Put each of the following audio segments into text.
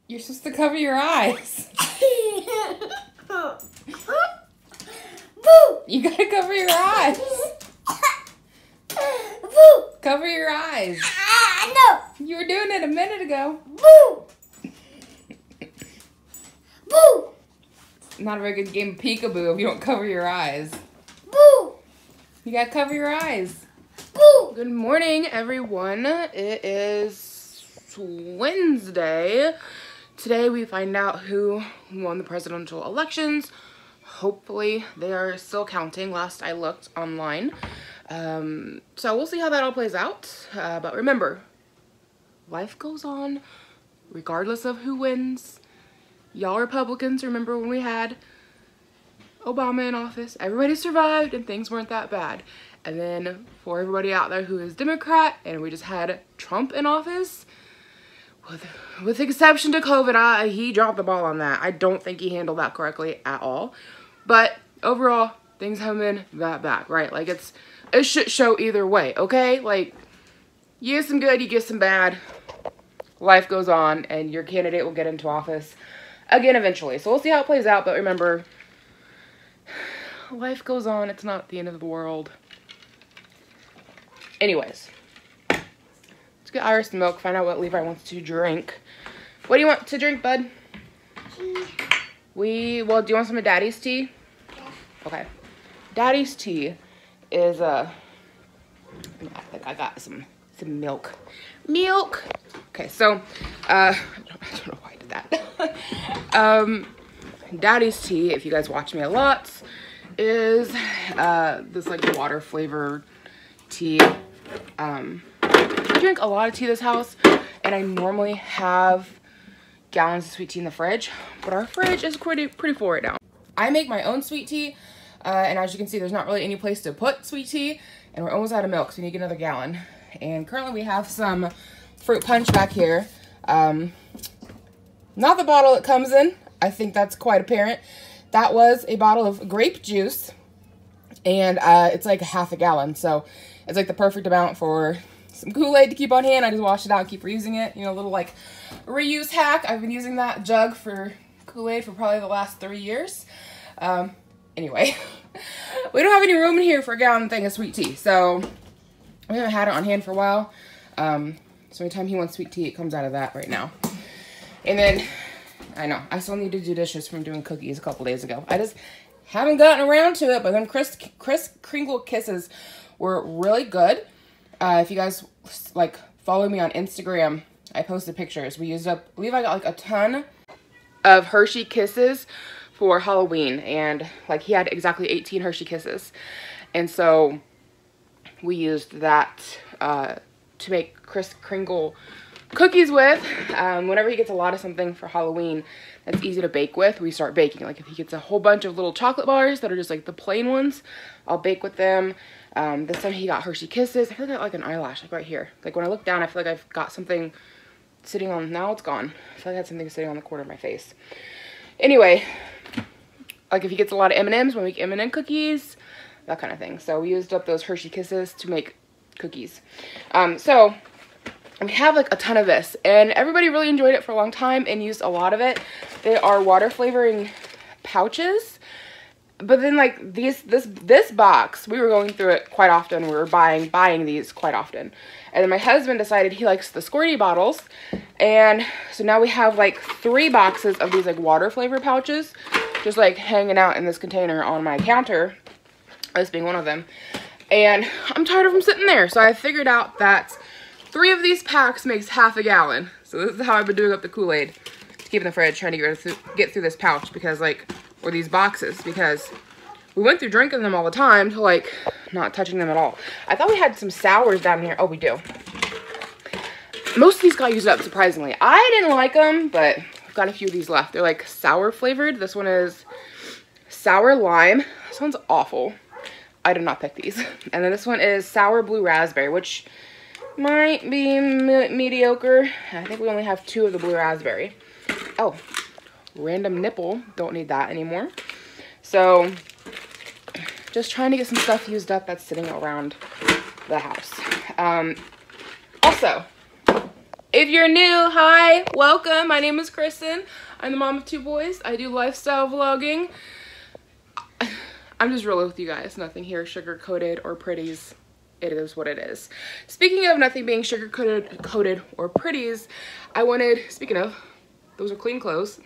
You're supposed to cover your eyes. You gotta cover your eyes. Cover your eyes. No. You were doing it a minute ago. Not a very good game of peekaboo if you don't cover your eyes. You gotta cover your eyes. Good morning, everyone. It is Wednesday. Today we find out who won the presidential elections. Hopefully they are still counting. Last I looked online. So we'll see how that all plays out. But remember, life goes on regardless of who wins. Y'all Republicans, remember when we had Obama in office? Everybody survived and things weren't that bad. And then for everybody out there who is Democrat and we just had Trump in office, with exception to COVID, he dropped the ball on that. I don't think he handled that correctly at all. But overall, things haven't been that bad, right? Like, it's a shit show either way, okay? Like, you get some good, you get some bad. Life goes on, and your candidate will get into office again eventually. So we'll see how it plays out, but remember, life goes on. It's not the end of the world. Anyways, let's get Iris some milk, find out what Levi wants to drink. What do you want to drink, bud? Tea. Well, do you want some of Daddy's tea? Yeah. Okay. Daddy's tea is, I think I got some milk. Milk! Okay, so, I don't know why I did that. Daddy's tea, if you guys watch me a lot, is, this, like, water flavored tea. I drink a lot of tea in this house, and I normally have gallons of sweet tea in the fridge, but our fridge is pretty full right now. I make my own sweet tea, and as you can see, there's not really any place to put sweet tea, and we're almost out of milk, so we need to get another gallon. And currently we have some fruit punch back here. Not the bottle it comes in. I think that's quite apparent. That was a bottle of grape juice, and it's like half a gallon, so it's like the perfect amount for some Kool-Aid to keep on hand. I just wash it out and keep reusing it. You know, a little like reuse hack. I've been using that jug for Kool-Aid for probably the last 3 years. Anyway, we don't have any room in here for a gallon thing of sweet tea, so we haven't had it on hand for a while. So anytime he wants sweet tea, it comes out of that right now. And then, I know, I still need to do dishes from doing cookies a couple days ago. I just haven't gotten around to it, but then Kris Kringle Kisses were really good. If you guys, like, follow me on Instagram, I posted pictures. We used up, Levi got, like, a ton of Hershey Kisses for Halloween. And, like, he had exactly 18 Hershey Kisses. And so we used that to make Kris Kringle cookies with. Whenever he gets a lot of something for Halloween that's easy to bake with, we start baking. Like, if he gets a whole bunch of little chocolate bars that are just like the plain ones, I'll bake with them. This time he got Hershey Kisses. I feel like I got like an eyelash, like right here. Like when I look down, I feel like I've got something sitting on, now it's gone. I feel like I had something sitting on the corner of my face. Anyway, like if he gets a lot of M&Ms, we make M&M cookies, that kind of thing. So we used up those Hershey Kisses to make cookies. So we have like a ton of this, and everybody really enjoyed it for a long time and used a lot of it. They are water flavoring pouches. But then, like, this box, we were going through it quite often. We were buying these quite often. And then my husband decided he likes the squirty bottles. And so now we have, like, 3 boxes of these, like, water flavor pouches. Just, like, hanging out in this container on my counter. This being one of them. And I'm tired of them sitting there. So I figured out that 3 of these packs makes half a gallon. So this is how I've been doing up the Kool-Aid. To keep in the fridge, trying to get through this pouch. Because, like, or these boxes, because we went through drinking them all the time to, like, not touching them at all. I thought we had some sours down here. Oh, we do. Most of these got used up, surprisingly. I didn't like them, but I've got a few of these left. They're, like, sour flavored. This one is sour lime. This one's awful. I did not pick these. And then this one is sour blue raspberry, which might be mediocre. I think we only have 2 of the blue raspberry. Oh. Random nipple, don't need that anymore. So just trying to get some stuff used up that's sitting around the house. Also, If you're new, hi, welcome. My name is Cristin. I'm the mom of 2 boys. I do lifestyle vlogging. I'm just real with you guys. Nothing here sugar-coated or pretties. It is what it is. Speaking of nothing being sugar-coated or pretties, I wanted, speaking of, those are clean clothes.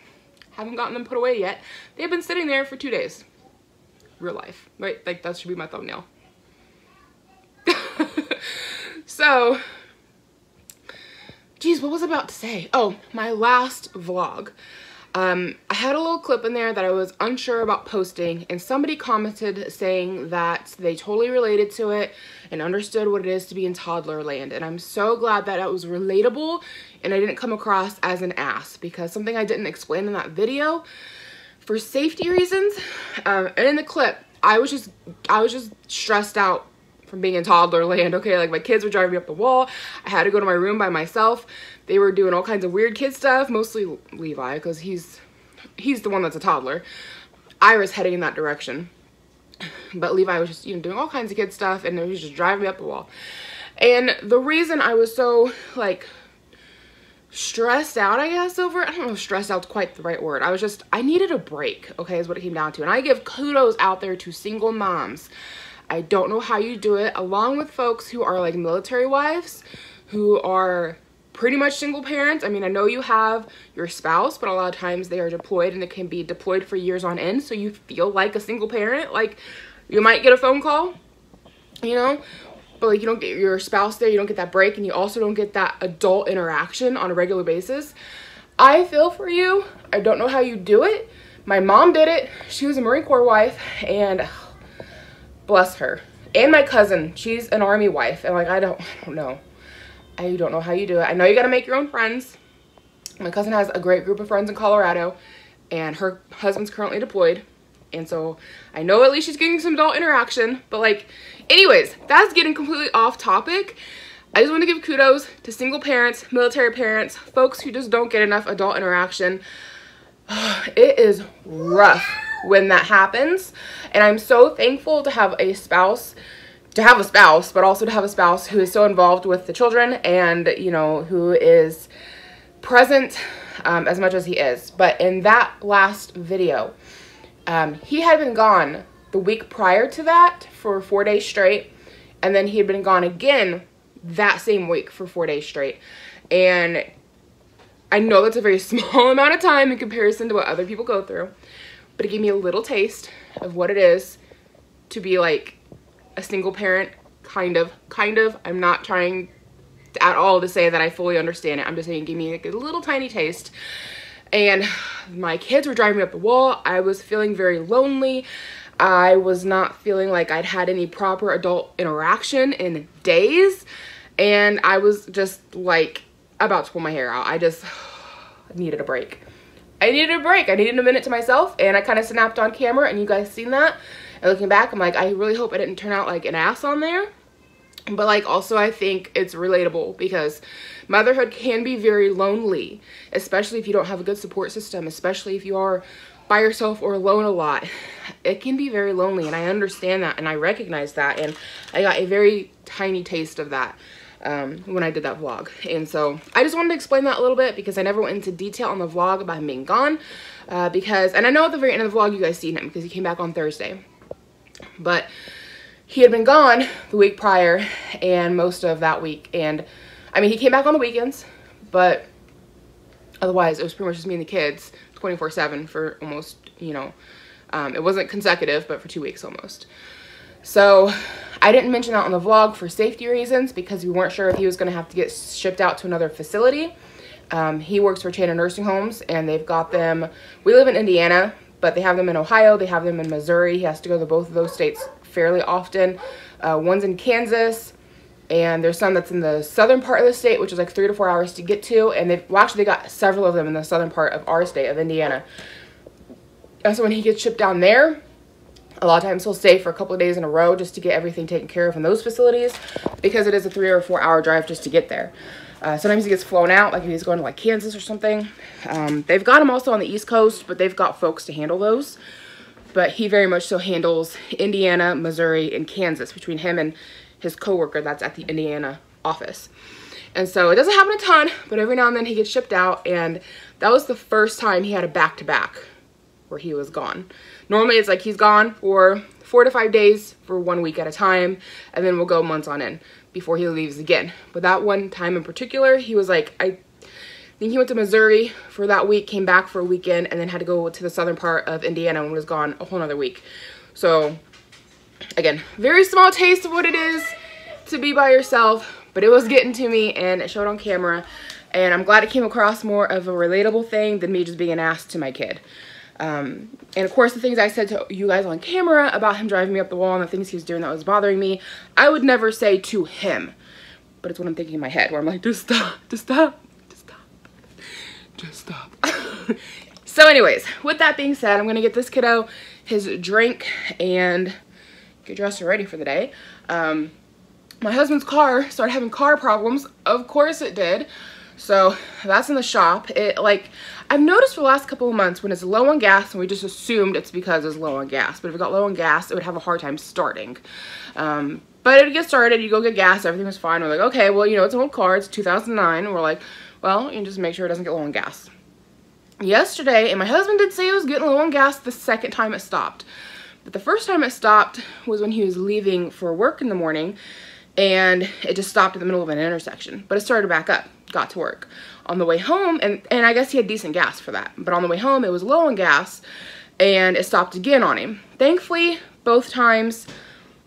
Haven't gotten them put away yet. They've been sitting there for 2 days. Real life, right? Like, that should be my thumbnail. So, geez, what was I about to say? Oh, my last vlog. I had a little clip in there that I was unsure about posting, and somebody commented saying that they totally related to it and understood what it is to be in toddler land. And I'm so glad that it was relatable and I didn't come across as an ass, because something I didn't explain in that video for safety reasons. And in the clip, I was just stressed out from being in toddler land, okay? Like, my kids were driving me up the wall. I had to go to my room by myself. They were doing all kinds of weird kid stuff, mostly Levi, because he's the one that's a toddler. I was heading in that direction. But Levi was just, doing all kinds of kid stuff, and he was just driving me up the wall. And the reason I was so, like, stressed out, I guess, over it, I don't know if stressed out's quite the right word. I needed a break, okay, is what it came down to. And I give kudos out there to single moms. I don't know how you do it, along with folks who are like military wives, who are pretty much single parents. I mean, I know you have your spouse, but a lot of times they are deployed, and it can be deployed for years on end, so you feel like a single parent. Like, you might get a phone call, but like, you don't get your spouse there, you don't get that break, and you also don't get that adult interaction on a regular basis. I feel for you. I don't know how you do it. My mom did it. She was a Marine Corps wife, and bless her. And my cousin, she's an Army wife, and like, I don't know. I don't know how you do it. I know you gotta make your own friends. My cousin has a great group of friends in Colorado, and her husband's currently deployed, and so I know at least she's getting some adult interaction. But like, anyways, that's getting completely off topic. I just want to give kudos to single parents, military parents, folks who just don't get enough adult interaction. It is rough when that happens, and I'm so thankful to have a spouse, but also to have a spouse who is so involved with the children, and who is present as much as he is. But in that last video, he had been gone the week prior to that for 4 days straight, and then he had been gone again that same week for 4 days straight. And I know that's a very small amount of time in comparison to what other people go through, but it gave me a little taste of what it is to be like a single parent, kind of. I'm not trying at all to say that I fully understand it. I'm just saying it gave me like a little tiny taste. And my kids were driving me up the wall. I was feeling very lonely. I was not feeling like I'd had any proper adult interaction in days. And I was just like about to pull my hair out. I just needed a break. I needed a minute to myself, and I kind of snapped on camera, and you guys seen that. And looking back, I'm like, I really hope I didn't turn out like an ass on there. But like, also I think it's relatable, because motherhood can be very lonely, especially if you don't have a good support system, especially if you are by yourself or alone a lot. It can be very lonely, and I understand that, and I recognize that, and I got a very tiny taste of that when I did that vlog. And so I just wanted to explain that a little bit, because I never went into detail on the vlog about him being gone, and I know at the very end of the vlog you guys seen him, because he came back on Thursday. But he had been gone the week prior and most of that week. And I mean, he came back on the weekends, but otherwise it was pretty much just me and the kids 24/7 for almost, it wasn't consecutive, but for 2 weeks almost. So I didn't mention that on the vlog for safety reasons, because we weren't sure if he was going to have to get shipped out to another facility. He works for a chain of nursing homes, and they've got them, we live in Indiana, but they have them in Ohio, they have them in Missouri. He has to go to both of those states fairly often. One's in Kansas, and there's some that's in the southern part of the state, which is like 3 to 4 hours to get to. And they got several of them in the southern part of our state of Indiana. And so when he gets shipped down there, a lot of times he'll stay for a couple of days in a row just to get everything taken care of in those facilities, because it is a 3 or 4 hour drive just to get there. Sometimes he gets flown out, like if he's going to like Kansas or something. They've got him also on the East Coast, but they've got folks to handle those. But he very much so handles Indiana, Missouri, and Kansas, between him and his coworker that's at the Indiana office. And so it doesn't happen a ton, but every now and then he gets shipped out, and that was the first time he had a back-to-back where he was gone. Normally it's like he's gone for 4 to 5 days for 1 week at a time, and then we'll go months on end before he leaves again. But that one time in particular, he was like, I think he went to Missouri for that week, came back for a weekend, and then had to go to the southern part of Indiana and was gone a whole nother week. So again, very small taste of what it is to be by yourself, but it was getting to me and it showed on camera, and I'm glad it came across more of a relatable thing than me just being an ass to my kid. And of course the things I said to you guys on camera about him driving me up the wall and the things he was doing that was bothering me, I would never say to him, but it's what I'm thinking in my head where I'm like, just stop, just stop, just stop, just stop. So anyways, with that being said, I'm gonna get this kiddo his drink and get dressed and ready for the day. My husband's car started having car problems. Of course it did. So that's in the shop. I've noticed for the last couple of months when it's low on gas, and we just assumed it's because it's low on gas, but if it got low on gas, it would have a hard time starting. But it would get started, you go get gas, everything was fine. We're like, okay, well, you know, it's an old car, it's 2009. And we're like, well, you can just make sure it doesn't get low on gas. Yesterday, and my husband did say it was getting low on gas the second time it stopped. But the first time it stopped was when he was leaving for work in the morning, and it just stopped in the middle of an intersection. But it started back up, got to work. On the way home, and I guess he had decent gas for that, but on the way home it was low on gas, and it stopped again on him. Thankfully, both times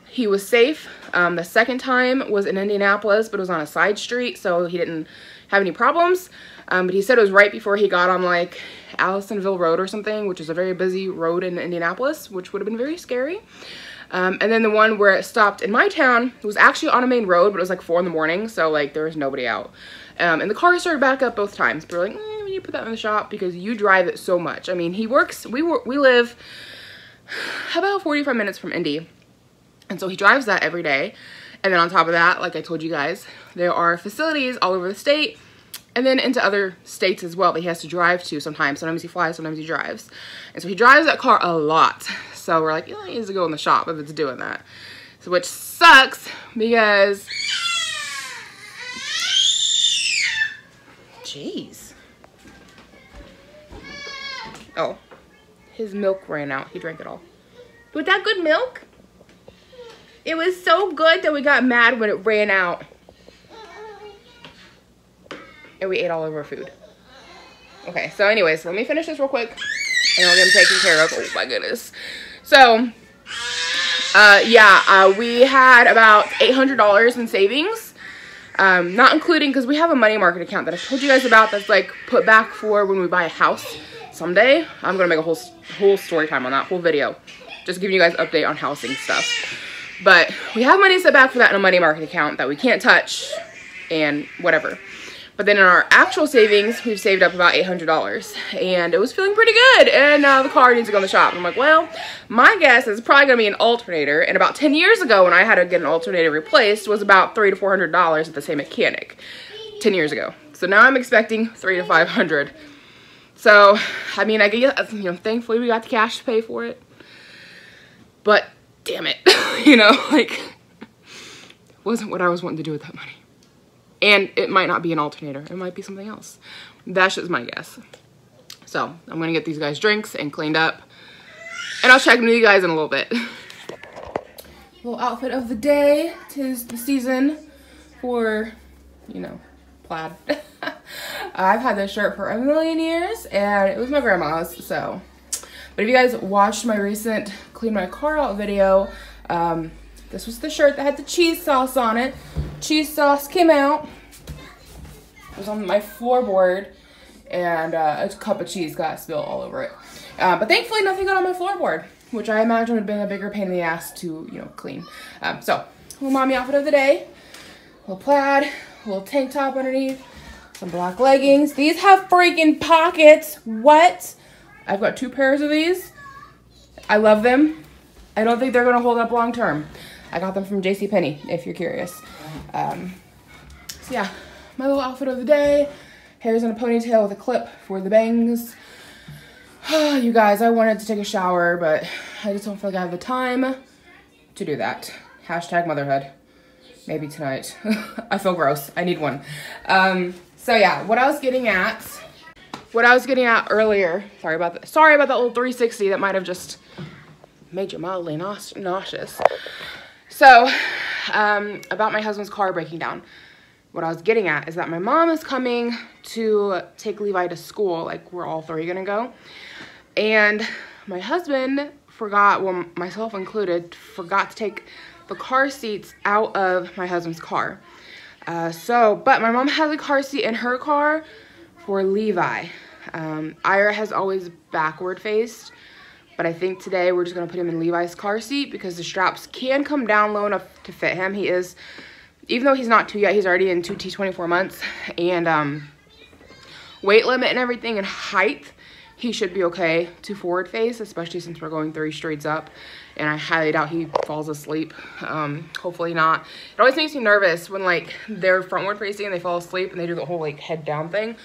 he was safe. The second time was in Indianapolis, but it was on a side street, so he didn't have any problems. But he said it was right before he got on like Allisonville Road or something, which is a very busy road in Indianapolis, which would have been very scary. And then the one where it stopped in my town, it was actually on a main road, but it was like 4 in the morning, so like there was nobody out. And the car started back up both times. But we're like, we need to put that in the shop because you drive it so much. I mean, he works, we live about 45 minutes from Indy. And so he drives that every day. And then on top of that, like I told you guys, there are facilities all over the state and then into other states as well that he has to drive to sometimes. Sometimes he flies, sometimes he drives. And so he drives that car a lot. So we're like, he needs to go in the shop if it's doing that. So which sucks because... Jeez. Oh, his milk ran out. He drank it all. Was that good milk? It was so good that we got mad when it ran out. And we ate all of our food. Okay, so anyways, let me finish this real quick. And I'll get him taken care of. Oh my goodness. So, we had about $800 in savings. Not including, because we have a money market account that I told you guys about that's like put back for when we buy a house someday. I'm going to make a whole story time on that, whole video. Just giving you guys an update on housing stuff. But we have money set back for that in a money market account that we can't touch and whatever. But then in our actual savings, we've saved up about $800. And it was feeling pretty good. And the car needs to go in the shop. And I'm like, well, my guess is probably going to be an alternator. And about 10 years ago, when I had to get an alternator replaced, was about $300 to $400 at the same mechanic. 10 years ago. So now I'm expecting $300 to $500. So, I mean, I guess, you know, thankfully we got the cash to pay for it. But, damn it. You know, like, wasn't what I was wanting to do with that money. And it might not be an alternator. It might be something else. That's just my guess. So, I'm going to get these guys drinks and cleaned up. And I'll check in with you guys in a little bit. Little outfit of the day. 'Tis the season for, you know, plaid. I've had this shirt for a million years. And it was my grandma's, so. But if you guys watched my recent clean my car out video, this was the shirt that had the cheese sauce on it. Cheese sauce came out. It was on my floorboard, and a cup of cheese got spilled all over it. But thankfully, nothing got on my floorboard, which I imagine would have been a bigger pain in the ass to, you know, clean. So, little mommy outfit of the day. A little plaid, a little tank top underneath, some black leggings. These have freaking pockets. What? I've got 2 pairs of these. I love them. I don't think they're going to hold up long term. I got them from JCPenney, if you're curious. So yeah, my little outfit of the day. Hair's in a ponytail with a clip for the bangs. You guys, I wanted to take a shower, but I just don't feel like I have the time to do that. Hashtag motherhood. maybe tonight. I feel gross. I need one. So yeah, what I was getting at earlier, sorry about that little 360 that might have just made you mildly nauseous. So, about my husband's car breaking down. What I was getting at is that my mom is coming to take Levi to school, like we're all three gonna go. And my husband forgot, well, myself included, forgot to take the car seats out of my husband's car. But my mom has a car seat in her car for Levi. Ira has always backward faced, but I think today we're just gonna put him in Levi's car seat because the straps can come down low enough to fit him. He is, even though he's not 2 yet, he's already in 2T 24 months, and weight limit and everything and height, he should be okay to forward face, especially since we're going 3 streets up, and I highly doubt he falls asleep. Hopefully not. It always makes me nervous when like they're frontward facing and they fall asleep and they do the whole like head down thing.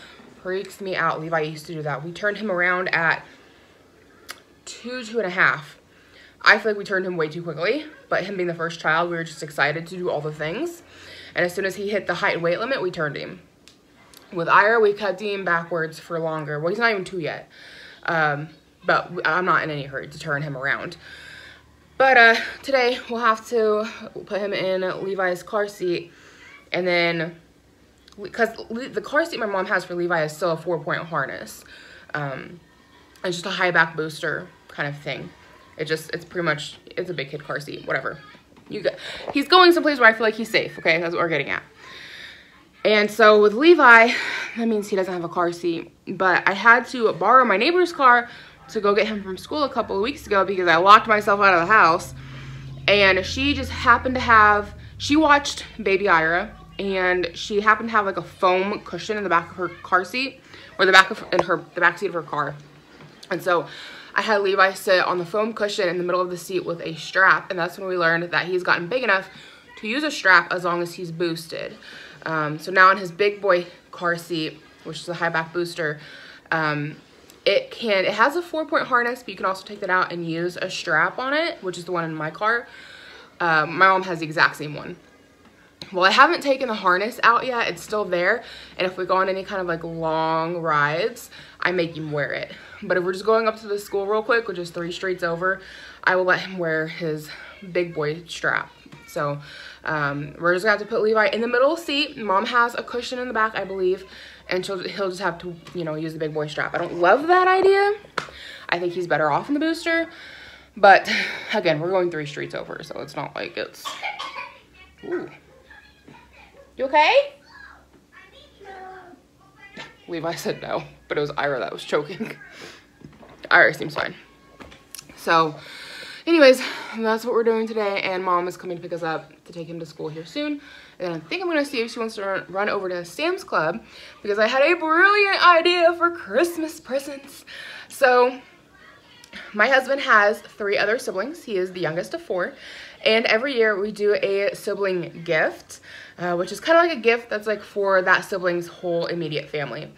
Freaks me out. Levi used to do that. We turned him around at 2.5. I feel like we turned him way too quickly, but him being the first child, we were just excited to do all the things. And as soon as he hit the height and weight limit, we turned him. With Ira, we kept him backwards for longer. Well, he's not even 2 yet. But I'm not in any hurry to turn him around. But today, we'll have to put him in Levi's car seat. And then, because the car seat my mom has for Levi is still a 4-point harness. It's just a high back booster kind of thing. It's pretty much, it's a big kid car seat, whatever. He's going someplace where I feel like he's safe, okay? That's what we're getting at. And so with Levi, that means he doesn't have a car seat. But I had to borrow my neighbor's car to go get him from school a couple of weeks ago because I locked myself out of the house. And she just happened to have, she watched Baby Ira, and she happened to have like a foam cushion in the back of her car seat, or the back seat of her car. And so I had Levi sit on the foam cushion in the middle of the seat with a strap, and that's when we learned that he's gotten big enough to use a strap as long as he's boosted. So now in his big boy car seat, which is a high back booster, it has a 4-point harness, but you can also take that out and use a strap on it, which is the one in my car. My mom has the exact same one. Well, I haven't taken the harness out yet. It's still there. And if we go on any kind of like long rides, I make him wear it. But if we're just going up to the school real quick, which is 3 streets over, I will let him wear his big boy strap. So we're just gonna have to put Levi in the middle seat. Mom has a cushion in the back, I believe, and he'll just have to, you know, use the big boy strap. I don't love that idea. I think he's better off in the booster. But again, we're going 3 streets over, so it's not like it's... Ooh. You okay? Levi said no, but it was Ira that was choking. Ira seems fine. So, anyways, that's what we're doing today, and Mom is coming to pick us up to take him to school here soon. And I think I'm gonna see if she wants to run over to Sam's Club because I had a brilliant idea for Christmas presents. So, my husband has 3 other siblings. He is the youngest of 4, and every year we do a sibling gift, which is kind of like a gift that's like for that sibling's whole immediate family.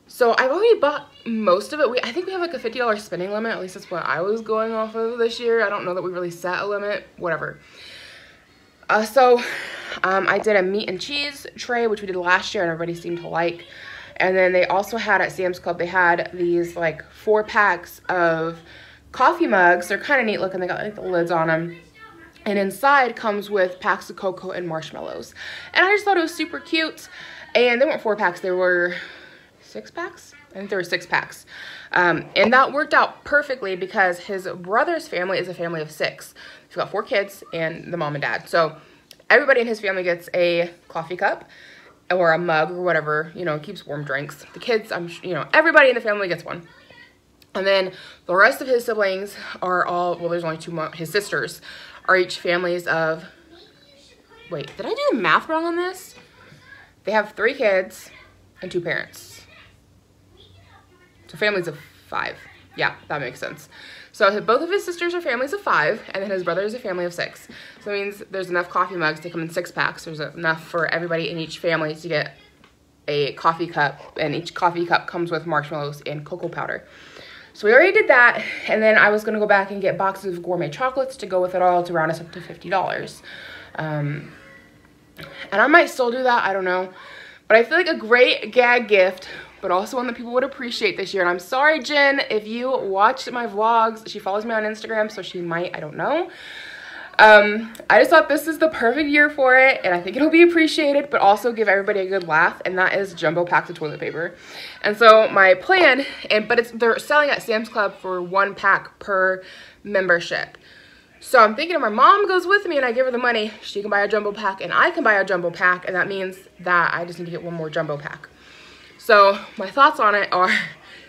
So I've already bought most of it. I think we have like a $50 spending limit. At least that's what I was going off of this year. I don't know that we really set a limit, whatever. I did a meat and cheese tray, which we did last year and everybody seemed to like. And then they also had at Sam's Club, they had these like 4 packs of coffee mugs. They're kind of neat looking. They got like the lids on them. And inside comes with packs of cocoa and marshmallows. And I just thought it was super cute. And they weren't 4 packs, they were 6 packs? I think there were 6 packs. And that worked out perfectly because his brother's family is a family of 6. He's got 4 kids and the mom and dad. So everybody in his family gets a coffee cup or a mug or whatever, you know, keeps warm drinks. The kids, you know, everybody in the family gets one. And then the rest of his siblings are all, well, there's only 2 more, his sisters are each families of, wait, did I do the math wrong on this? They have 3 kids and 2 parents. So families of 5. Yeah, that makes sense. So both of his sisters are families of 5, and then his brother is a family of 6. So it means there's enough coffee mugs to come in 6 packs. There's enough for everybody in each family to get a coffee cup, and each coffee cup comes with marshmallows and cocoa powder. So we already did that, and then I was gonna go back and get boxes of gourmet chocolates to go with it all to round us up to $50. And I might still do that, I don't know. But I feel like a great gag gift, but also one that people would appreciate this year. And I'm sorry, Jen, if you watched my vlogs. She follows me on Instagram, so she might, I don't know. I just thought this is the perfect year for it, and I think it'll be appreciated, but also give everybody a good laugh, and that is jumbo packs of toilet paper. And so my plan, they're selling at Sam's Club for 1 pack per membership. So I'm thinking if my mom goes with me and I give her the money, she can buy a jumbo pack and I can buy a jumbo pack, and that means that I just need to get 1 more jumbo pack. So my thoughts on it are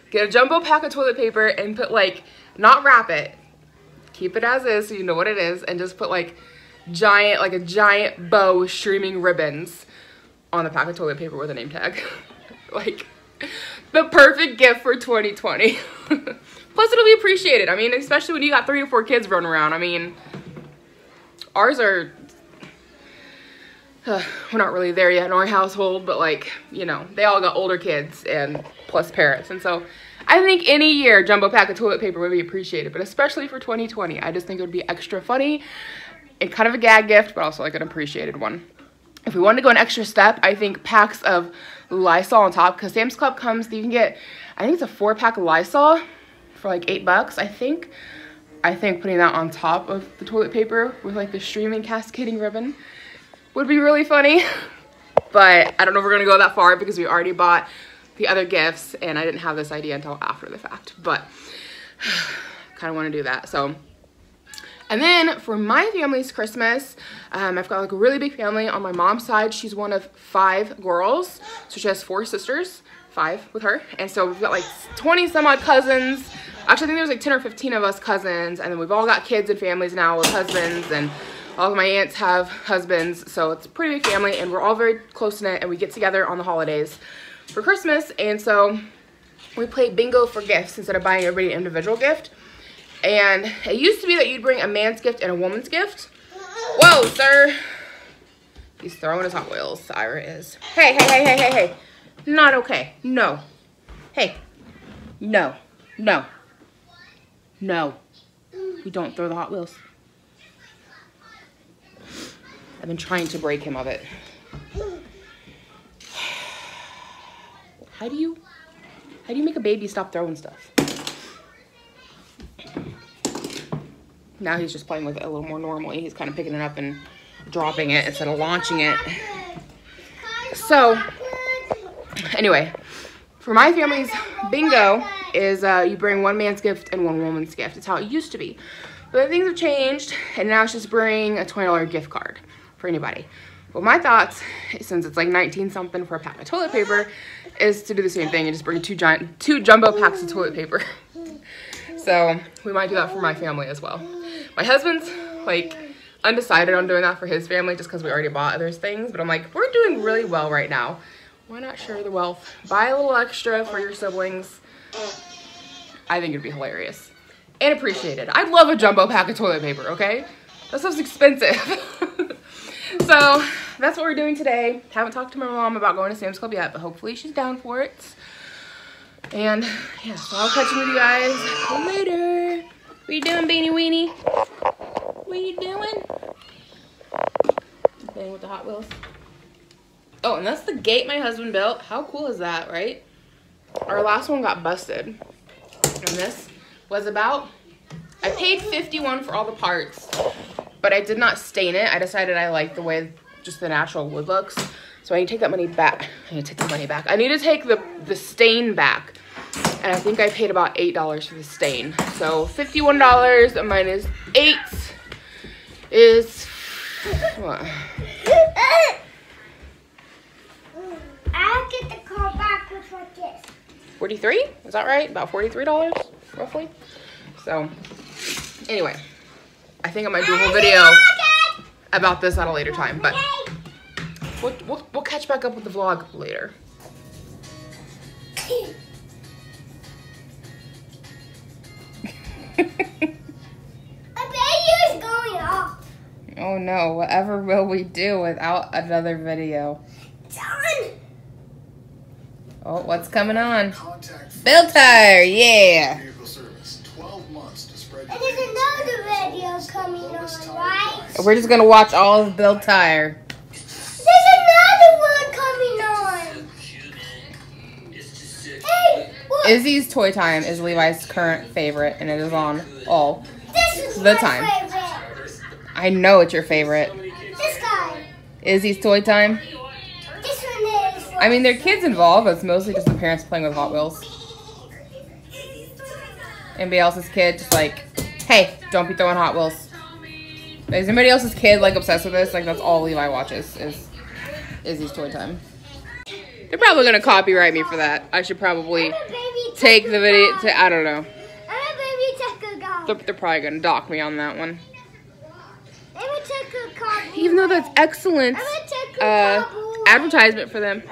get a jumbo pack of toilet paper and put like, not wrap it, keep it as is so you know what it is, and just put like a giant bow with streaming ribbons on the pack of toilet paper with a name tag. Like the perfect gift for 2020. Plus it'll be appreciated. I mean, especially when you got 3 to 4 kids running around. I mean, ours are, we're not really there yet in our household, but like, you know, they all got older kids and plus parents. And so I think any year jumbo pack of toilet paper would be appreciated, but especially for 2020, I just think it would be extra funny and kind of a gag gift, but also like an appreciated one. If we wanted to go an extra step, I think packs of Lysol on top, because Sam's Club comes, you can get, I think it's a 4-pack of Lysol for like $8, I think. I think putting that on top of the toilet paper with like the streaming cascading ribbon would be really funny. But I don't know if we're gonna go that far because we already bought the other gifts and I didn't have this idea until after the fact, but kind of want to do that. So, and then for my family's Christmas, I've got like a really big family on my mom's side. She's one of 5 girls, so she has 4 sisters, 5 with her, and so we've got like 20 some odd cousins. Actually, I think there's like 10 or 15 of us cousins, and then we've all got kids and families now with husbands, and all of my aunts have husbands, so it's a pretty big family, and we're all very close knit, and we get together on the holidays for Christmas. And so we play bingo for gifts instead of buying everybody an individual gift. And it used to be that you'd bring a man's gift and a woman's gift. Whoa, sir. He's throwing his Hot Wheels. Ira is. Hey, hey, hey, hey, hey, hey. Not okay. No. Hey. No. No. No. We don't throw the Hot Wheels. I've been trying to break him of it. How do you make a baby stop throwing stuff? Now he's just playing with it a little more normally. He's kind of picking it up and dropping it instead of launching it. So, anyway, for my family's bingo is you bring 1 man's gift and 1 woman's gift. It's how it used to be. But things have changed, and now it's just bring a $20 gift card for anybody. Well, my thoughts, since it's like 19 something for a pack of toilet paper, is to do the same thing and just bring two jumbo packs of toilet paper. So we might do that for my family as well. My husband's like undecided on doing that for his family just because we already bought other things, but I'm like, we're doing really well right now. Why not share the wealth? Buy a little extra for your siblings. I think it'd be hilarious and appreciated. I'd love a jumbo pack of toilet paper, okay? That stuff's expensive. So that's what we're doing today. Haven't talked to my mom about going to Sam's Club yet, but hopefully she's down for it. And yeah, so I'll catch you with you guys later. What you doing, Beanie Weenie? What you doing? Playing with the Hot Wheels. Oh, and that's the gate my husband built. How cool is that, right? Our last one got busted. And this was about, I paid $51 for all the parts, but I did not stain it. I decided I liked the way just the natural wood looks. So I need to take that money back. I need to take the money back. I need to take the stain back. And I think I paid about $8 for the stain. So $51 minus 8 is what? I'll get the car back with like this. 43? Is that right? About $43 roughly. So anyway, I think I might do a whole video about this at a later time, but we'll catch back up with the vlog later. Oh no, whatever will we do without another video? Done. Oh, what's coming on? Bill Tire, yeah. There's another video coming on, right? We're just gonna watch all of Bill Tire. Izzy's Toy Time is Levi's current favorite, and it is on all the time. Favorite. I know it's your favorite. This guy. Izzy's Toy Time. This one is. I mean, there are kids involved, but it's mostly just the parents playing with Hot Wheels. Anybody else's kid just like, hey, don't be throwing Hot Wheels. Is anybody else's kid like obsessed with this? Like, that's all Levi watches is Izzy's Toy Time. They're probably gonna copyright me for that. I should probably take the video to, I don't know. They're probably gonna dock me on that one. Even though that's excellent advertisement for them.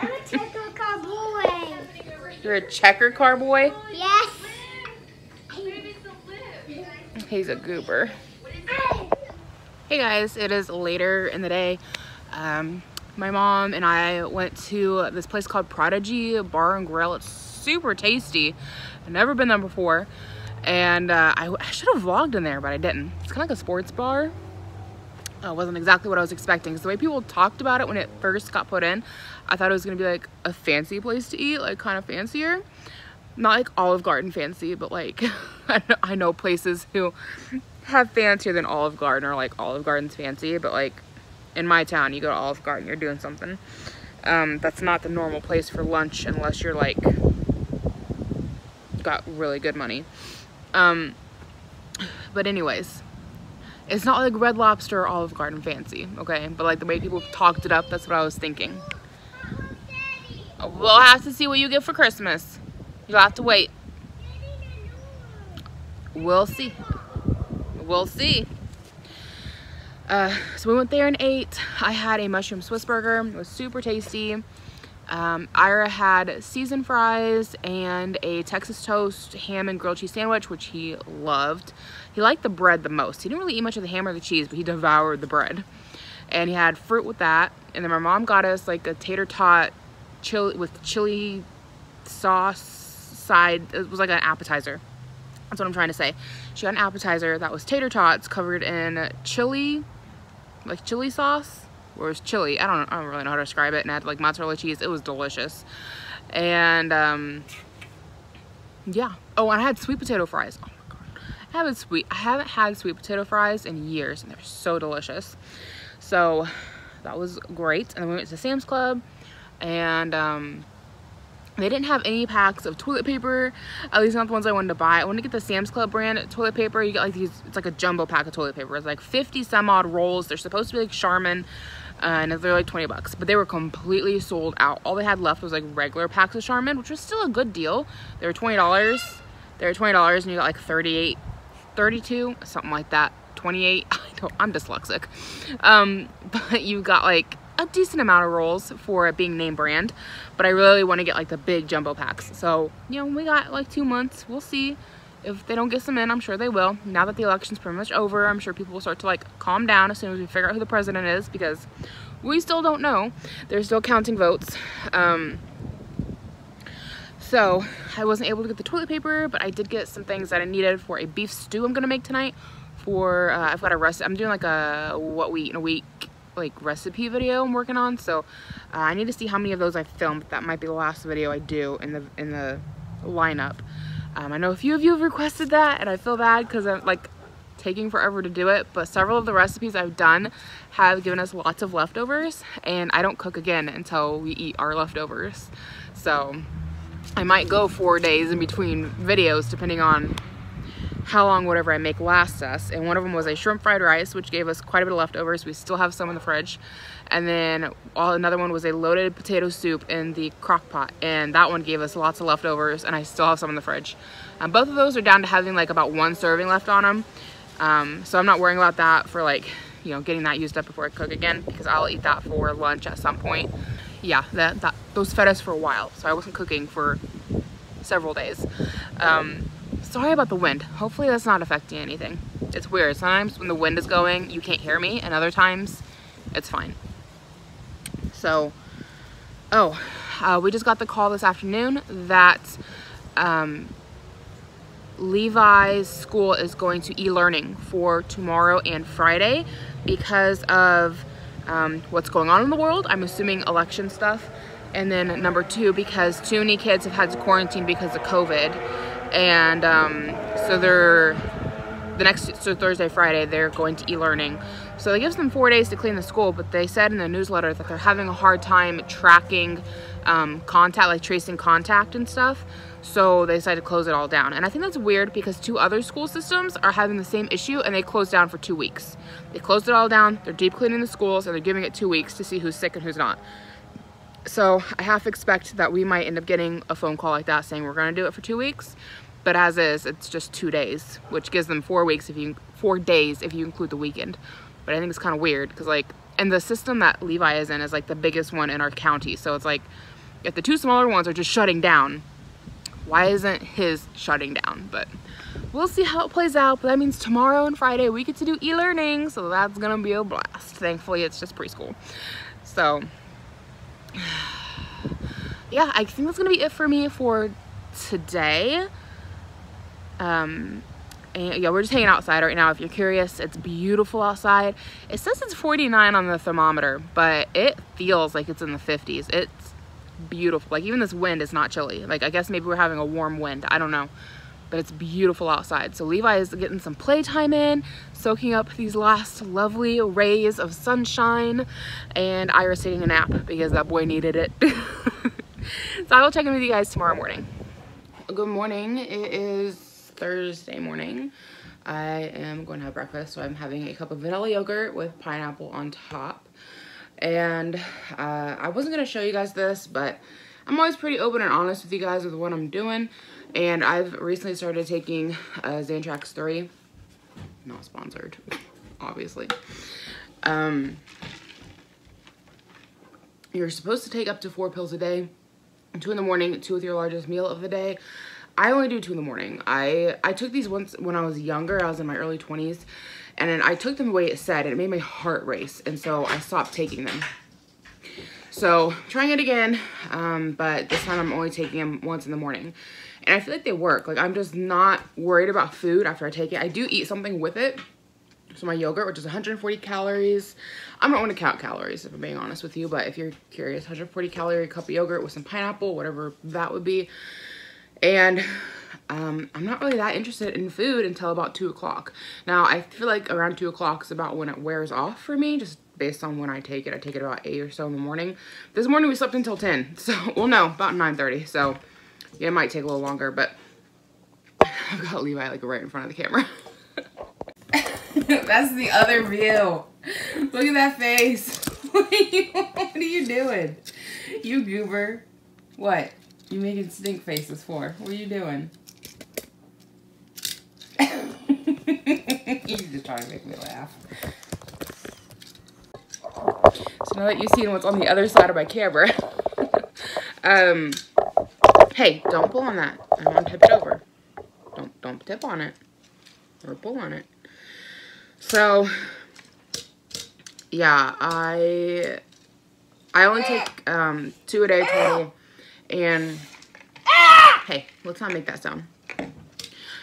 You're a checker car boy? Yes. He's a goober. Hey guys, it is later in the day. My mom and I went to this place called Prodigy Bar and Grill. It's super tasty. I've never been there before. And I should have vlogged in there, but I didn't. It's kind of like a sports bar. It wasn't exactly what I was expecting. Because the way people talked about it when it first got put in, I thought it was going to be like a fancy place to eat, like kind of fancier. Not like Olive Garden fancy, but like I know places who have fancier than Olive Garden, or like Olive Garden's fancy, but like in my town, you go to Olive Garden, you're doing something. That's not the normal place for lunch unless you're like got really good money. But anyways, it's not like Red Lobster or Olive Garden fancy, okay? But like the way people talked it up, that's what I was thinking. We'll have to see what you get for Christmas. You'll have to wait. We'll see. We'll see. So we went there and ate. I had a mushroom Swiss burger. It was super tasty. Ira had seasoned fries and a Texas toast ham and grilled cheese sandwich, which he loved. He liked the bread the most. He didn't really eat much of the ham or the cheese, but he devoured the bread. And he had fruit with that. And then my mom got us like a tater tot with chili sauce side. It was like an appetizer. That's what I'm trying to say. She got an appetizer that was tater tots covered in chili, like chili sauce, or it was chili. I don't really know how to describe it. And it had like mozzarella cheese. It was delicious. And yeah. Oh, and I had sweet potato fries. Oh my god, I haven't had sweet potato fries in years, and they're so delicious. So that was great. And then we went to Sam's Club, and they didn't have any packs of toilet paper, at least not the ones I wanted to buy. I wanted to get the Sam's Club brand toilet paper. You get like these, it's like a jumbo pack of toilet paper. It's like 50 some odd rolls. They're supposed to be like Charmin, and they're like 20 bucks, but they were completely sold out. All they had left was like regular packs of Charmin, which was still a good deal. They were $20. They were $20, and you got like 38, 32, something like that. 28. I'm dyslexic. But you got like a decent amount of rolls for it being name brand, but I really want to get like the big jumbo packs. So, you know, we got like 2 months. We'll see if they don't get some in. I'm sure they will. Now that the election's pretty much over, I'm sure people will start to like calm down as soon as we figure out who the president is, because we still don't know. They're still counting votes. So I wasn't able to get the toilet paper, but I did get some things that I needed for a beef stew I'm gonna make tonight. For I've got a recipe. I'm doing like a what we eat in a week like recipe video I'm working on, so I need to see how many of those I filmed. That might be the last video I do in the lineup. I know a few of you have requested that, and I feel bad because I'm like taking forever to do it, but several of the recipes I've done have given us lots of leftovers, and I don't cook again until we eat our leftovers. So I might go 4 days in between videos depending on how long whatever I make lasts us. And one of them was a shrimp fried rice, which gave us quite a bit of leftovers. We still have some in the fridge. And then another one was a loaded potato soup in the crock pot, and that one gave us lots of leftovers, and I still have some in the fridge. Both of those are down to having like about 1 serving left on them. So I'm not worrying about that for like, you know, getting that used up before I cook again, because I'll eat that for lunch at some point. Yeah, those fed us for a while, so I wasn't cooking for several days. Sorry about the wind. Hopefully that's not affecting anything. It's weird. Sometimes when the wind is going, you can't hear me, and other times it's fine. So, we just got the call this afternoon that Levi's school is going to e-learning for tomorrow and Friday because of what's going on in the world. I'm assuming election stuff. And then number 2, because too many kids have had to quarantine because of COVID. And so Thursday, Friday, they're going to e-learning. So it gives them 4 days to clean the school, but they said in the newsletter that they're having a hard time tracking contact, like tracing contact and stuff. So they decided to close it all down. And I think that's weird because 2 other school systems are having the same issue and they closed down for 2 weeks. They closed it all down, they're deep cleaning the schools, and they're giving it 2 weeks to see who's sick and who's not. So I half expect that we might end up getting a phone call like that saying we're gonna do it for 2 weeks. But as is, it's just 2 days, which gives them 4 days if you include the weekend. But I think it's kind of weird because like, and the system that Levi is in is like the biggest one in our county. So it's like, if the 2 smaller ones are just shutting down, why isn't his shutting down? But we'll see how it plays out. But that means tomorrow and Friday we get to do e-learning. So that's gonna be a blast. Thankfully, it's just preschool. So yeah, I think that's gonna be it for me for today. And yeah, we're just hanging outside right now. If you're curious, it's beautiful outside. It says it's 49 on the thermometer, but it feels like it's in the 50s. It's beautiful. Like even this wind is not chilly. Like I guess maybe we're having a warm wind. I don't know, but it's beautiful outside. So Levi is getting some playtime in, soaking up these last lovely rays of sunshine, and Ira's taking a nap because that boy needed it. So I will check in with you guys tomorrow morning. Good morning. It is Thursday morning. I am going to have breakfast, so I'm having a cup of vanilla yogurt with pineapple on top. And I wasn't going to show you guys this, but I'm always pretty open and honest with you guys with what I'm doing. And I've recently started taking Xantrax 3. Not sponsored, obviously. You're supposed to take up to 4 pills a day. 2 in the morning, 2 with your largest meal of the day. I only do 2 in the morning. I took these once when I was younger. I was in my early 20s. And then I took them the way it said, and it made my heart race. And so I stopped taking them. So trying it again, but this time I'm only taking them once in the morning. And I feel like they work. Like I'm just not worried about food after I take it. I do eat something with it. So my yogurt, which is 140 calories. I'm not going to count calories if I'm being honest with you. But if you're curious, 140 calorie cup of yogurt with some pineapple, whatever that would be. And I'm not really that interested in food until about 2 o'clock. Now, I feel like around 2 o'clock is about when it wears off for me, just based on when I take it. I take it about 8 or so in the morning. This morning we slept until 10. So, well, no, about 9:30. So, yeah, it might take a little longer, but I've got Levi like right in front of the camera. That's the other view. Look at that face. What are you doing? You goober. What? You making stink faces for? What are you doing? He's just trying to make me laugh. So now that you've seen what's on the other side of my camera, hey, don't pull on that. I want to tip it over. Don't tip on it or pull on it. So yeah, I only take 2 a day total. And hey, let's not make that sound.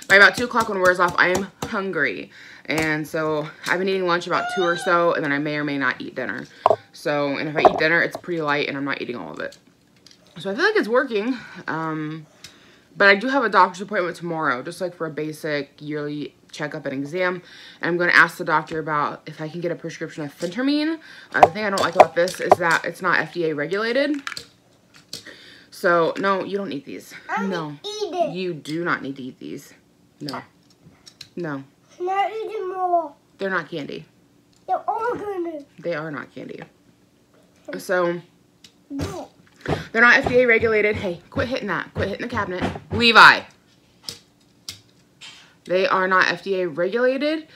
By about 2 o'clock when it wears off, I am hungry. And so I've been eating lunch about 2 or so, and then I may or may not eat dinner. So, and if I eat dinner, it's pretty light and I'm not eating all of it. So I feel like it's working. But I do have a doctor's appointment tomorrow, just like for a basic yearly checkup and exam. And I'm going to ask the doctor about if I can get a prescription of phentermine. The thing I don't like about this is that it's not FDA regulated. So, no, you don't need these. No. Eat it. You do not need to eat these. No. No. Not eating more. They're not candy. They're all gonna. They are not candy. So, No. they're not FDA regulated. Hey, quit hitting that. Quit hitting the cabinet. Levi. They are not FDA regulated,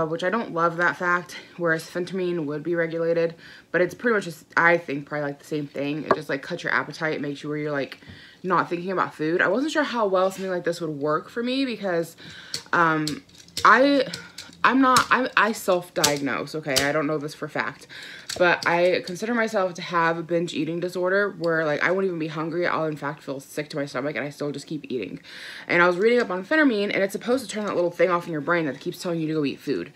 which I don't love that fact, whereas phentermine would be regulated. But it's pretty much just, I think, probably like the same thing. It just like cuts your appetite, makes you where you're like not thinking about food. I wasn't sure how well something like this would work for me because I I self-diagnose, okay? I don't know this for fact, but I consider myself to have a binge eating disorder where, like, I won't even be hungry. I'll, in fact, feel sick to my stomach, and I still just keep eating. And I was reading up on amphetamine, and it's supposed to turn that little thing off in your brain that keeps telling you to go eat food.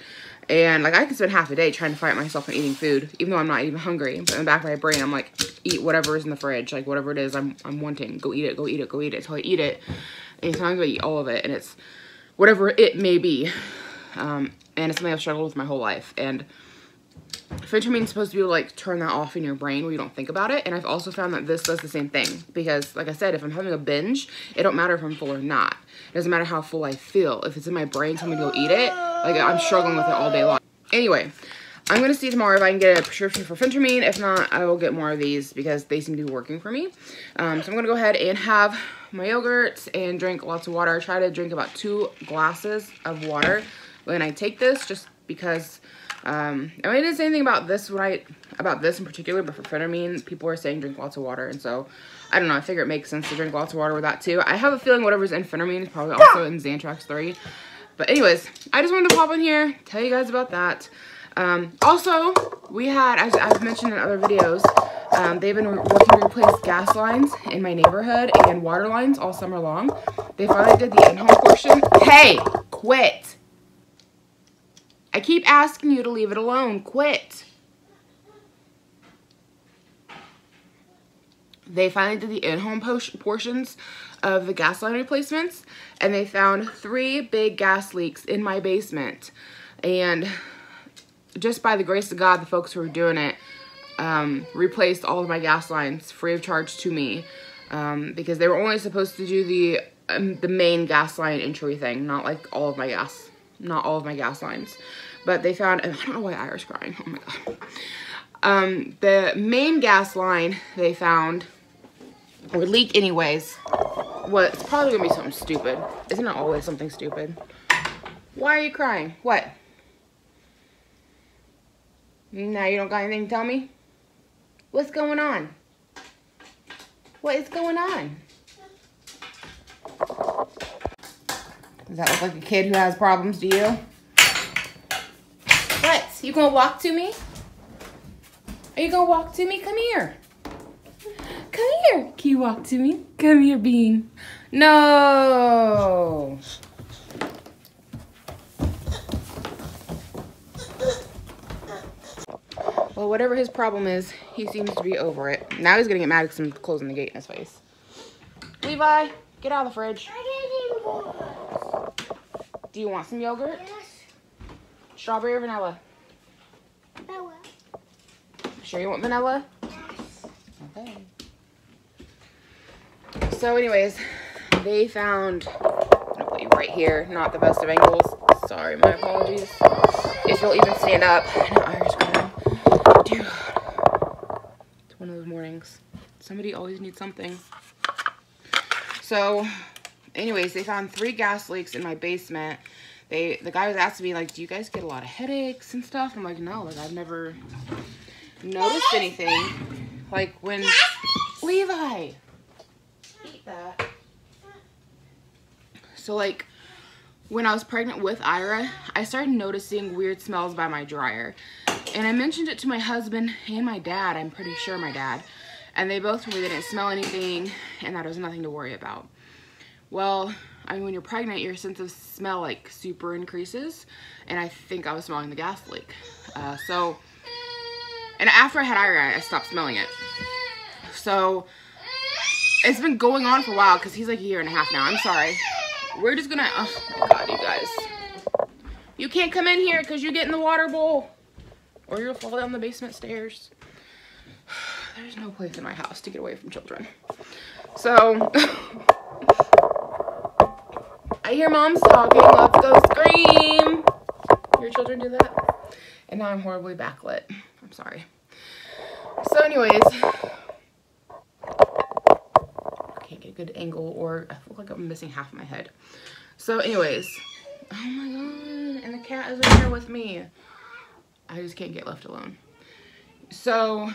And, like, I can spend half a day trying to fight myself from eating food, even though I'm not even hungry. But in the back of my brain, I'm like, eat whatever is in the fridge, like, whatever it is I'm wanting. Go eat it, go eat it, go eat it, until I eat it. And sometimes I eat all of it, and it's whatever it may be. And it's something I've struggled with my whole life. And amphetamine is supposed to be able to, like, turn that off in your brain where you don't think about it. And I've also found that this does the same thing. Because, like I said, if I'm having a binge, it don't matter if I'm full or not. It doesn't matter how full I feel. If it's in my brain telling me to go eat it, like, I'm struggling with it all day long. Anyway, I'm going to see tomorrow if I can get a prescription for amphetamine. If not, I will get more of these because they seem to be working for me. So I'm going to go ahead and have my yogurt and drink lots of water. I try to drink about 2 glasses of water when I take this, just because I didn't say anything about this about this in particular, but for amphetamine, people are saying drink lots of water, and so I don't know. I figure it makes sense to drink lots of water with that too. I have a feeling whatever's in amphetamine is probably also in Xantrax 3. But anyways, I just wanted to pop in here, tell you guys about that. Also, we had, as I've mentioned in other videos, they've been working to replace gas lines in my neighborhood and water lines all summer long. They finally did the in-home portion. Hey, quit. I keep asking you to leave it alone. Quit. They finally did the in-home portions of the gas line replacements, and they found 3 big gas leaks in my basement. And just by the grace of God, the folks who were doing it replaced all of my gas lines free of charge to me, because they were only supposed to do the main gas line entry thing, not all of my gas lines. But they found, and I don't know why Ira's crying. Oh my God. The main gas line they found, or leak anyways, it's probably gonna be something stupid. Isn't it always something stupid? Why are you crying? What? Now you don't got anything to tell me? What's going on? What is going on? Does that look like a kid who has problems to you? What? You gonna walk to me? Are you gonna walk to me? Come here. Come here. Can you walk to me? Come here, Bean. No. Well, whatever his problem is, he seems to be over it. Now he's gonna get mad because I'm closing the gate in his face. Levi, get out of the fridge. Do you want some yogurt? Yes. Strawberry or vanilla? Vanilla. Sure you want vanilla? Yes. Okay. So anyways, they found, I'm gonna put you right here, not the best of angles. Sorry, my apologies. If you'll even stand up. No, Ira's crying. Dude. It's one of those mornings. Somebody always needs something. So, anyways, they found 3 gas leaks in my basement. The guy was asking me, like, do you guys get a lot of headaches and stuff? I'm like, no, like, I've never noticed anything. Like, when... Levi! Eat that. So, like, when I was pregnant with Ira, I started noticing weird smells by my dryer. And I mentioned it to my husband and my dad. I'm pretty sure my dad. And they both told me they didn't smell anything and that it was nothing to worry about. Well, I mean, when you're pregnant, your sense of smell, like, super increases. And I think I was smelling the gas leak. And after I had Ira, I stopped smelling it. So, it's been going on for a while because he's like a year and a half now. I'm sorry. We're just gonna, oh my God, you guys. You can't come in here because you get in the water bowl. Or you'll fall down the basement stairs. There's no place in my house to get away from children. So, I hear mom's talking. Let's go scream. Your children do that? And now I'm horribly backlit. I'm sorry. So anyways, I can't get a good angle, or I feel like I'm missing half of my head. So anyways, oh my God, and the cat is in here with me. I just can't get left alone. So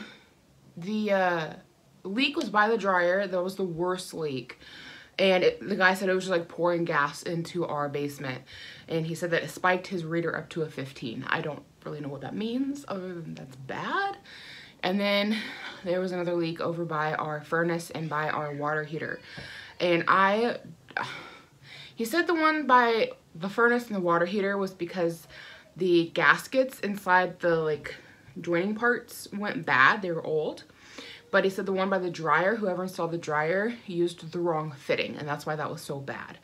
the leak was by the dryer. That was the worst leak. And the guy said it was just like pouring gas into our basement. And he said that it spiked his reader up to a 15. I don't really know what that means other than that's bad. And then there was another leak over by our furnace and by our water heater. And he said the one by the furnace and the water heater was because the gaskets inside the like joining parts went bad. They were old. But he said the one by the dryer, whoever installed the dryer used the wrong fitting, and that's why that was so bad.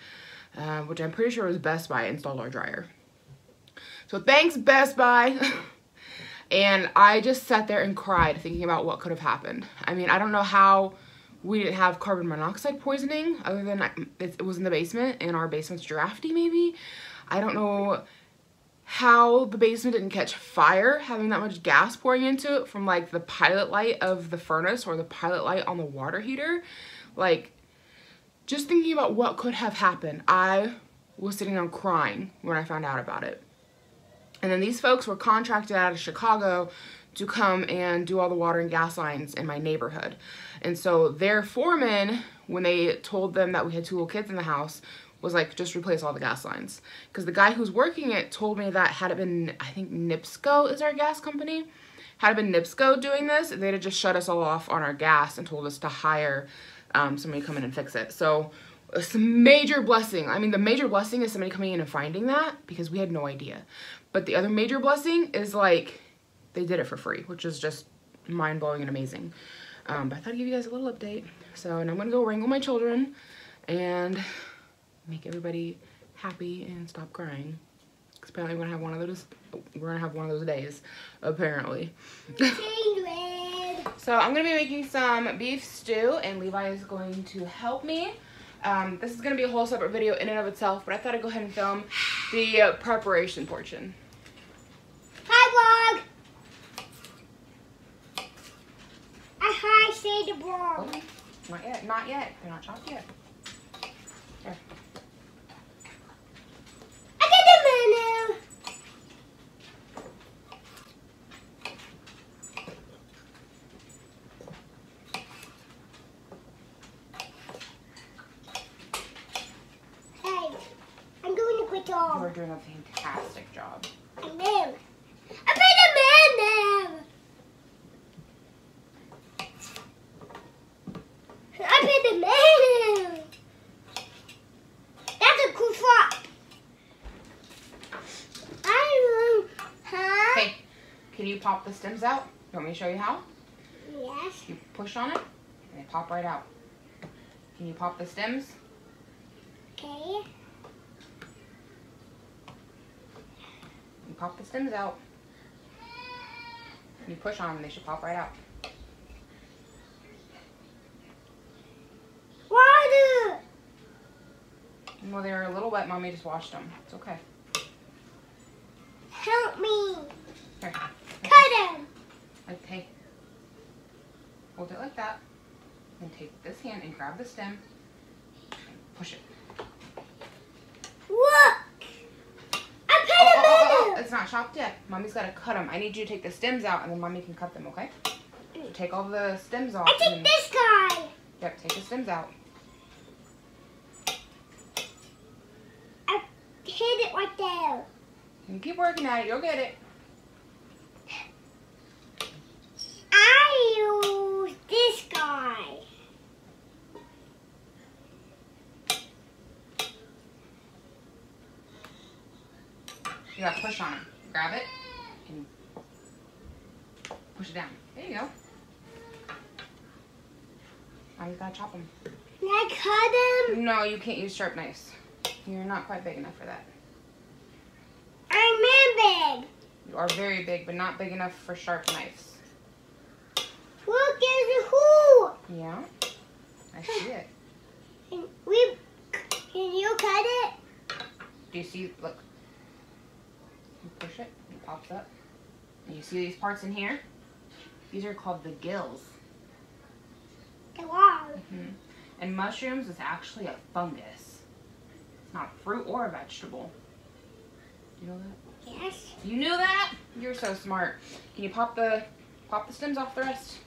Which I'm pretty sure was Best Buy installed our dryer. So thanks, Best Buy. And I just sat there and cried thinking about what could have happened. I mean, I don't know how we didn't have carbon monoxide poisoning other than it was in the basement and our basement's drafty maybe. I don't know how the basement didn't catch fire having that much gas pouring into it from like the pilot light of the furnace or the pilot light on the water heater. Like, just thinking about what could have happened, I was sitting down crying when I found out about it. And then these folks were contracted out of Chicago to come and do all the water and gas lines in my neighborhood. And so their foreman, when they told them that we had 2 little kids in the house, was like, just replace all the gas lines. Because the guy who's working it told me that had it been, I think NIPSCO is our gas company, had it been NIPSCO doing this, they'd have just shut us all off on our gas and told us to hire somebody to come in and fix it. So it's a major blessing. I mean, the major blessing is somebody coming in and finding that, because we had no idea. But the other major blessing is like, they did it for free, which is just mind-blowing and amazing. But I thought I'd give you guys a little update. So, and I'm gonna go wrangle my children and make everybody happy and stop crying. Because apparently we're gonna have one of those days, apparently. So I'm gonna be making some beef stew, and Levi is going to help me. This is gonna be a whole separate video in and of itself, but I thought I'd go ahead and film the preparation portion. Hi, vlog. Hi, say the vlog. Okay. Not yet, not yet. They're not chopped yet. Here. I did the menu. Hey, I'm doing a good job. You are doing a fantastic job. I know. I made a menu. I made a menu. That's a cool flop. Huh? Hey, can you pop the stems out? You want me to show you how? Yes. You push on it, and they pop right out. Can you pop the stems? Okay. You pop the stems out. You push on them, and they should pop right out. Water. Well, they're a little wet. Mommy just washed them. It's okay. Help me. Here. Cut them. Okay. Hold it like that. And take this hand and grab the stem and push it. Look. I put a menu. It's not chopped yet. Mommy's got to cut them. I need you to take the stems out, and then Mommy can cut them, okay? So take all the stems off. I take this guy. Yep, take the stems out. I hit it right there. You keep working at it. You'll get it. I use this guy. You gotta push on it. Grab it and push it down. There you go. Now you gotta chop them. Can I cut them? No, you can't use sharp knives. You're not quite big enough for that. I'm big. You are very big, but not big enough for sharp knives. Look, there's a hole. Yeah, I see it. Can you cut it? Do you see? Look. You push it, it pops up. And you see these parts in here? These are called the gills. Wow. And mushrooms is actually a fungus. It's not a fruit or a vegetable. You know that? Yes. You knew that? You're so smart. Can you pop the stems off the rest?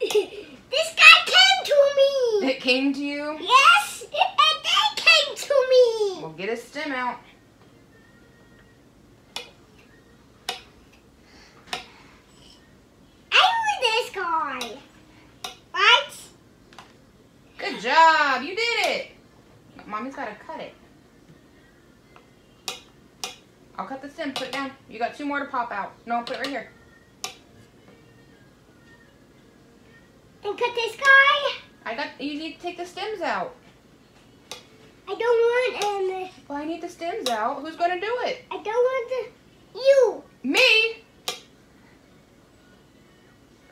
This guy came to me. It came to you? Yes. stem out. I want this guy. Right? Good job. You did it. Mommy's got to cut it. I'll cut the stem. Put it down. You got 2 more to pop out. No, put it right here. And cut this guy? You need to take the stems out. I don't want any. Well, I need the stems out. Who's going to do it? I don't want you. Me?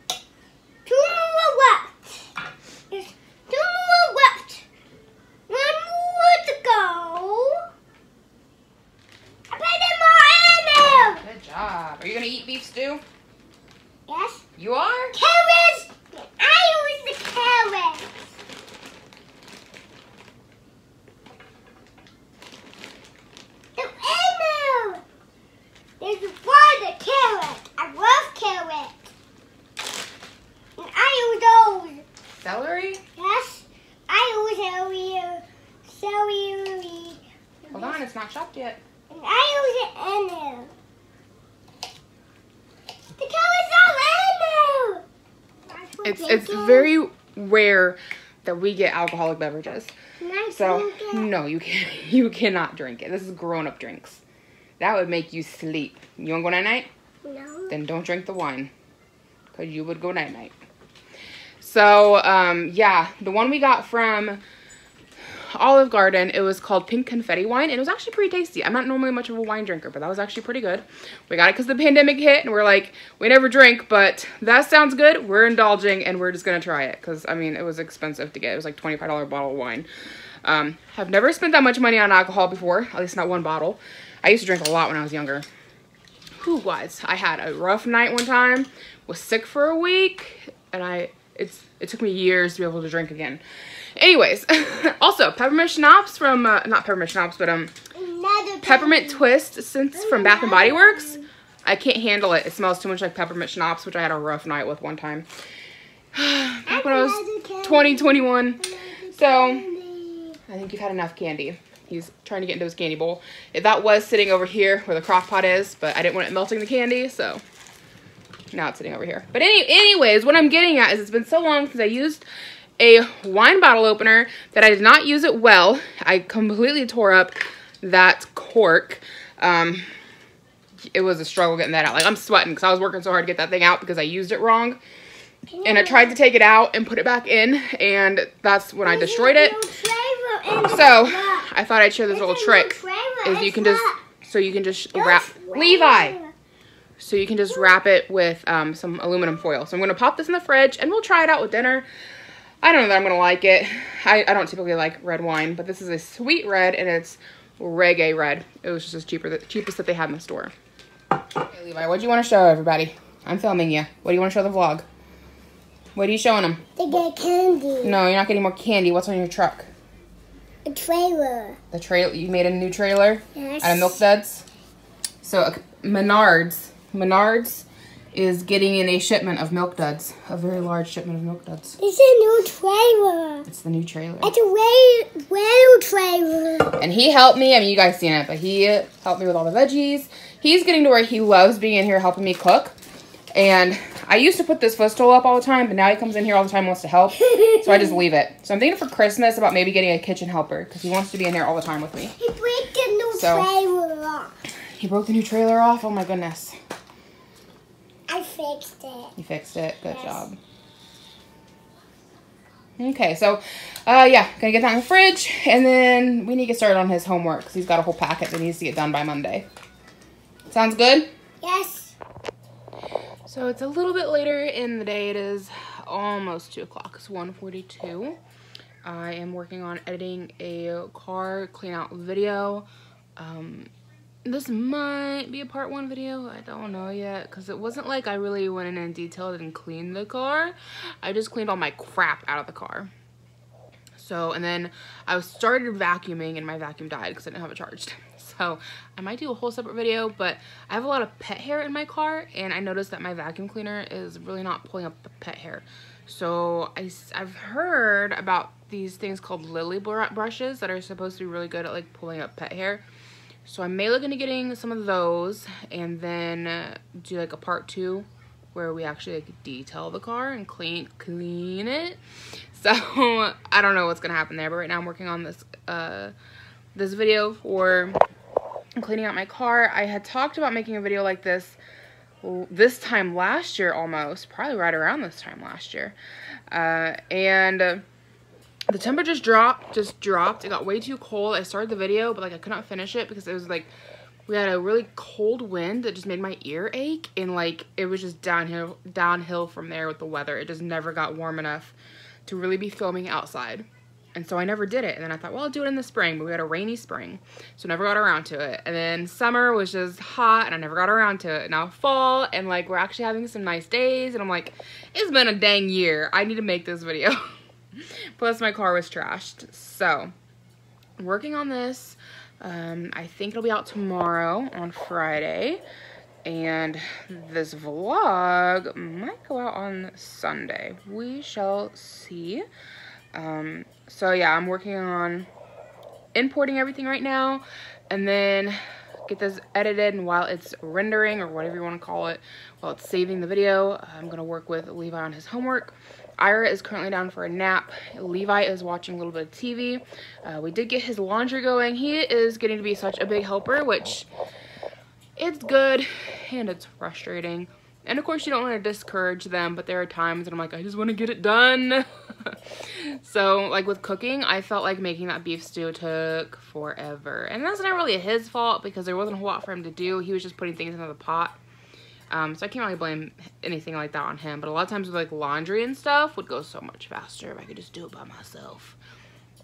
2 more left. There's 2 more left. 1 more to go. I put them more in there. Good job. Are you going to eat beef stew? Yes. You are? Carrots. I use the carrots. The email. There's one of carrot. I love carrots. And I use those. Celery? Yes. I use celery. Hold on, it's not chopped yet. And I use it in there. The carrot's all in there. It's very rare that we get alcoholic beverages. So no, you cannot drink it. This is grown-up drinks. That would make you sleep. You want to go night-night? No. Then don't drink the wine, because you would go night-night. So yeah, the one we got from Olive Garden, it was called Pink Confetti Wine, and it was actually pretty tasty. I'm not normally much of a wine drinker, but that was actually pretty good. We got it because the pandemic hit, and we're like, we never drink, but that sounds good. We're indulging, and we're just gonna try it, because I mean, it was expensive to get. It was like $25 bottle of wine. Have never spent that much money on alcohol before, at least not 1 bottle. I used to drink a lot when I was younger. Who was? I had a rough night one time, was sick for a week, and it took me years to be able to drink again. Anyways, also peppermint schnapps from not peppermint schnapps, but peppermint twist scents from Bath and Body Works. I can't handle it. It smells too much like peppermint schnapps, which I had a rough night with one time. Back when I was 20, 21. So I think you've had enough candy. He's trying to get into his candy bowl. That was sitting over here where the crock pot is, but I didn't want it melting the candy, so now it's sitting over here. But anyways, what I'm getting at is it's been so long since I used a wine bottle opener that I did not use it well. I completely tore up that cork. It was a struggle getting that out. Like, I'm sweating because I was working so hard to get that thing out because I used it wrong. And I tried to take it out and put it back in, and that's when I destroyed it. So I thought I'd share this little trick. Is you can just wrap Levi. So you can just wrap it with some aluminum foil. So I'm gonna pop this in the fridge and we'll try it out with dinner. I don't know that I'm gonna like it. I don't typically like red wine, but this is a sweet red and it's reggae red. It was just the cheapest that they had in the store. Hey Levi, what do you want to show everybody? I'm filming you. What do you want to show the vlog? What are you showing them? They get candy. No, you're not getting more candy. What's on your truck? A trailer. The trailer. You made a new trailer? Yes. Out of Milk Duds? So Menards is getting in a shipment of Milk Duds. A very large shipment of Milk Duds. It's a new trailer. It's the new trailer. It's a real trailer. And he helped me. I mean, you guys seen it, but he helped me with all the veggies. He's getting to where he loves being in here helping me cook. And I used to put this footstool up all the time, but now he comes in here all the time and wants to help. So I just leave it. So I'm thinking for Christmas about maybe getting a kitchen helper because he wants to be in here all the time with me. He broke the new trailer off. He broke the new trailer off? Oh my goodness. I fixed it. You fixed it? Good job. Okay, so yeah, gonna get that in the fridge, and then we need to get started on his homework because he's got a whole packet that needs to get done by Monday. Sounds good? Yes. So it's a little bit later in the day. It is almost 2 o'clock. It's 1:42. I am working on editing a car clean out video. This might be a part 1 video. I don't know yet because it wasn't like I really went in and detailed and cleaned the car. I just cleaned all my crap out of the car. So, and then I started vacuuming and my vacuum died because I didn't have it charged. So I might do a whole separate video, but I have a lot of pet hair in my car and I noticed that my vacuum cleaner is really not pulling up the pet hair. So I've heard about these things called lily brushes that are supposed to be really good at like pulling up pet hair. So I may look into getting some of those and then do like a part 2 where we actually like detail the car and clean it. So I don't know what's gonna happen there, but right now I'm working on this this video for cleaning out my car. I had talked about making a video like this time last year, almost probably right around this time last year, and the temperature just dropped. It got way too cold. I started the video, but like I could not finish it because it was like we had a really cold wind that just made my ear ache, and like it was just downhill from there with the weather. It just never got warm enough to really be filming outside. And so I never did it. And then I thought, well, I'll do it in the spring, but we had a rainy spring, so never got around to it. And then summer was just hot and I never got around to it. Now fall, and like we're actually having some nice days, and I'm like, it's been a dang year. I need to make this video. Plus my car was trashed. So working on this. I think it'll be out tomorrow on Friday. And this vlog might go out on Sunday. We shall see. So yeah, I'm working on importing everything right now, and then get this edited, and while it's rendering, or whatever you want to call it, while it's saving the video, I'm going to work with Levi on his homework. Ira is currently down for a nap. Levi is watching a little bit of TV. We did get his laundry going. He is getting to be such a big helper, which it's good and it's frustrating. And of course you don't want to discourage them, but there are times that I'm like, I just want to get it done. So like with cooking, I felt like making that beef stew took forever. And that's not really his fault because there wasn't a whole lot for him to do. He was just putting things into the pot. So I can't really blame anything like that on him. But a lot of times with like laundry and stuff would go so much faster if I could just do it by myself.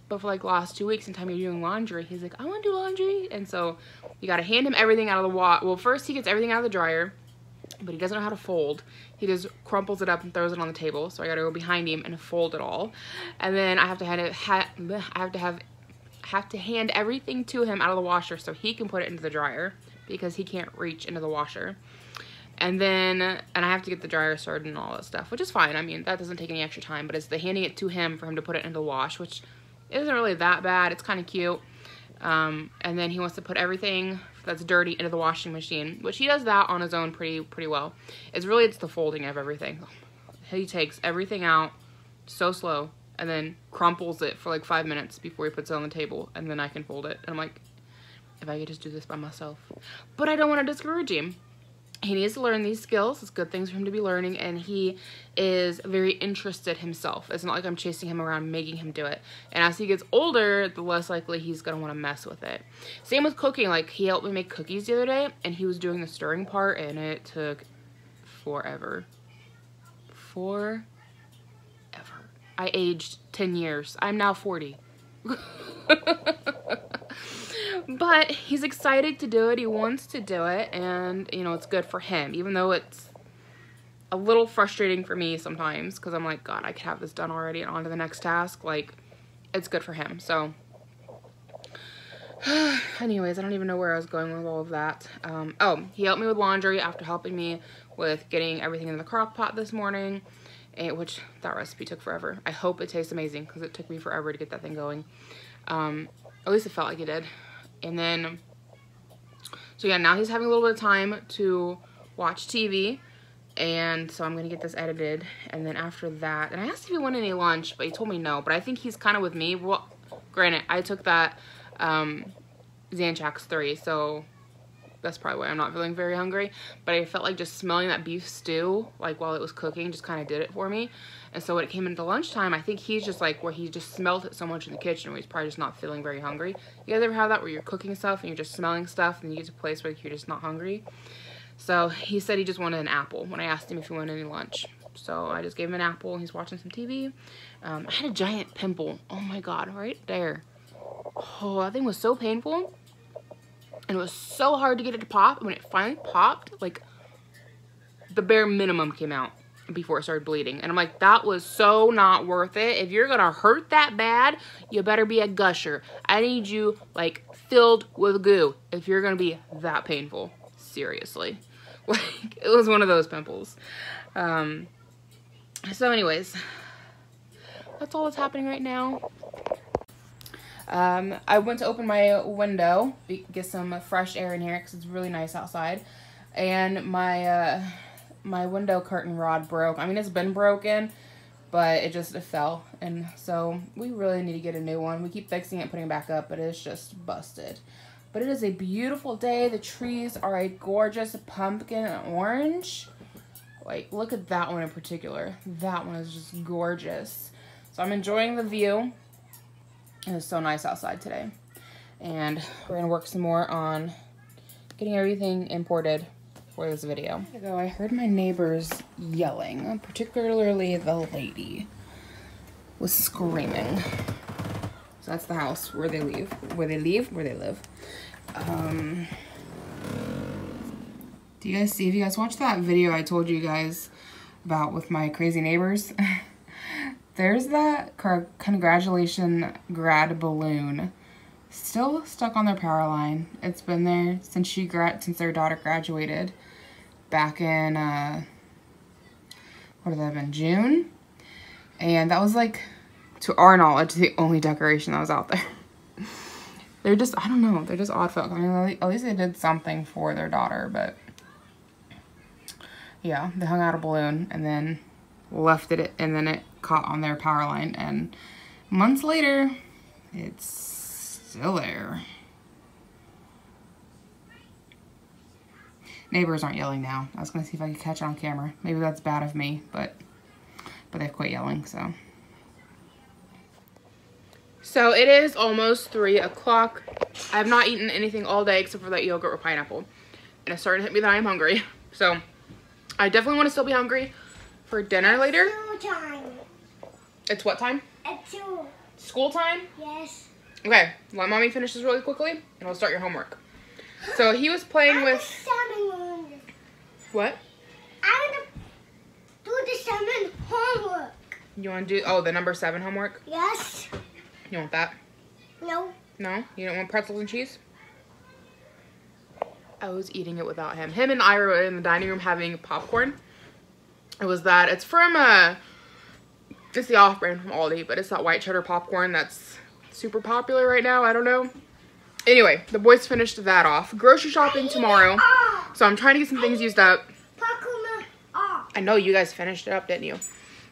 But for like the last 2 weeks, anytime you're doing laundry, he's like, I want to do laundry. And so you got to hand him everything out of the wash. Well, first he gets everything out of the dryer, but he doesn't know how to fold. He just crumples it up and throws it on the table. So I got to go behind him and fold it all. And then I have to hand everything to him out of the washer so he can put it into the dryer because he can't reach into the washer. And I have to get the dryer started and all that stuff, which is fine. I mean, that doesn't take any extra time, but it's the handing it to him for him to put it into the wash, which isn't really that bad. It's kind of cute. And then he wants to put everything that's dirty into the washing machine, which he does that on his own pretty well. It's the folding of everything. He takes everything out so slow and then crumples it for like 5 minutes before he puts it on the table, and then I can fold it. And I'm like, if I could just do this by myself. But I don't want to discourage him. He needs to learn these skills. It's good things for him to be learning, and he is very interested himself. It's not like I'm chasing him around making him do it. And as he gets older, the less likely he's going to want to mess with it. Same with cooking. Like, he helped me make cookies the other day, and he was doing the stirring part, and it took forever. Forever. I aged 10 years. I'm now 40. But he's excited to do it. He wants to do it, and you know, it's good for him, even though it's a little frustrating for me sometimes because I'm like, God, I could have this done already and on to the next task. Like, it's good for him. So anyways, I don't even know where I was going with all of that. Oh, he helped me with laundry after helping me with getting everything in the crock pot this morning, which that recipe took forever. I hope it tastes amazing because it took me forever to get that thing going. At least it felt like it did. And then, so yeah, now he's having a little bit of time to watch TV, and so I'm going to get this edited, and then after that, and I asked if he wanted any lunch, but he told me no, but I think he's kind of with me. Well, granted, I took that Zanchax 3, so that's probably why I'm not feeling very hungry, but I felt like just smelling that beef stew, like while it was cooking, just kind of did it for me. And so when it came into lunchtime, I think he's just like where he just smelled it so much in the kitchen where he's probably just not feeling very hungry. You guys ever have that where you're cooking stuff and you're just smelling stuff and you get to a place where you're just not hungry? So he said he just wanted an apple when I asked him if he wanted any lunch. So I just gave him an apple, and he's watching some TV. I had a giant pimple. Oh my God, right there. Oh, that thing was so painful. And it was so hard to get it to pop. And when it finally popped, like, the bare minimum came out before it started bleeding. And I'm like, that was so not worth it. If you're gonna hurt that bad, you better be a gusher. I need you, like, filled with goo if you're gonna be that painful. Seriously. Like, it was one of those pimples. So anyways, that's all that's happening right now. I went to open my window, get some fresh air in here because it's really nice outside. And my my window curtain rod broke. I mean, it's been broken, but it fell. And so we really need to get a new one. We keep fixing it, putting it back up, but it's just busted. But it is a beautiful day. The trees are a gorgeous pumpkin orange. Like, look at that one in particular. That one is just gorgeous. So I'm enjoying the view. And it's so nice outside today. And we're gonna work some more on getting everything imported for this video. I heard my neighbors yelling, particularly the lady was screaming. So that's the house where they live. Where they live. Do you guys see, if you guys watched that video I told you guys about with my crazy neighbors, there's that congratulation grad balloon still stuck on their power line. It's been there since their daughter graduated back in, what have that been, June? And that was, like, to our knowledge, the only decoration that was out there. They're just, I don't know, they're just odd folk. I mean, at least they did something for their daughter, but yeah, they hung out a balloon and then left it, and then it caught on their power line, and months later, it's still there. Neighbors aren't yelling now. I was gonna see if I could catch it on camera. Maybe that's bad of me, but they've quit yelling, so. So it is almost 3 o'clock. I have not eaten anything all day except for that yogurt with pineapple. And it's starting to hit me that I am hungry. So I definitely want to still be hungry for dinner later. School time. It's what time? It's 2. School time? Yes. Okay, let mommy finish this really quickly and I'll start your homework. So he was playing with... What? I want to do the 7 homework. You want to do... Oh, the number 7 homework? Yes. You want that? No. No? You don't want pretzels and cheese? I was eating it without him. Him and Ira were in the dining room having popcorn. It's from, it's the off-brand from Aldi, but it's that white cheddar popcorn that's super popular right now. I don't know. Anyway, the boys finished that off. Grocery shopping tomorrow. So I'm trying to get some things used up. I know you guys finished it up, didn't you?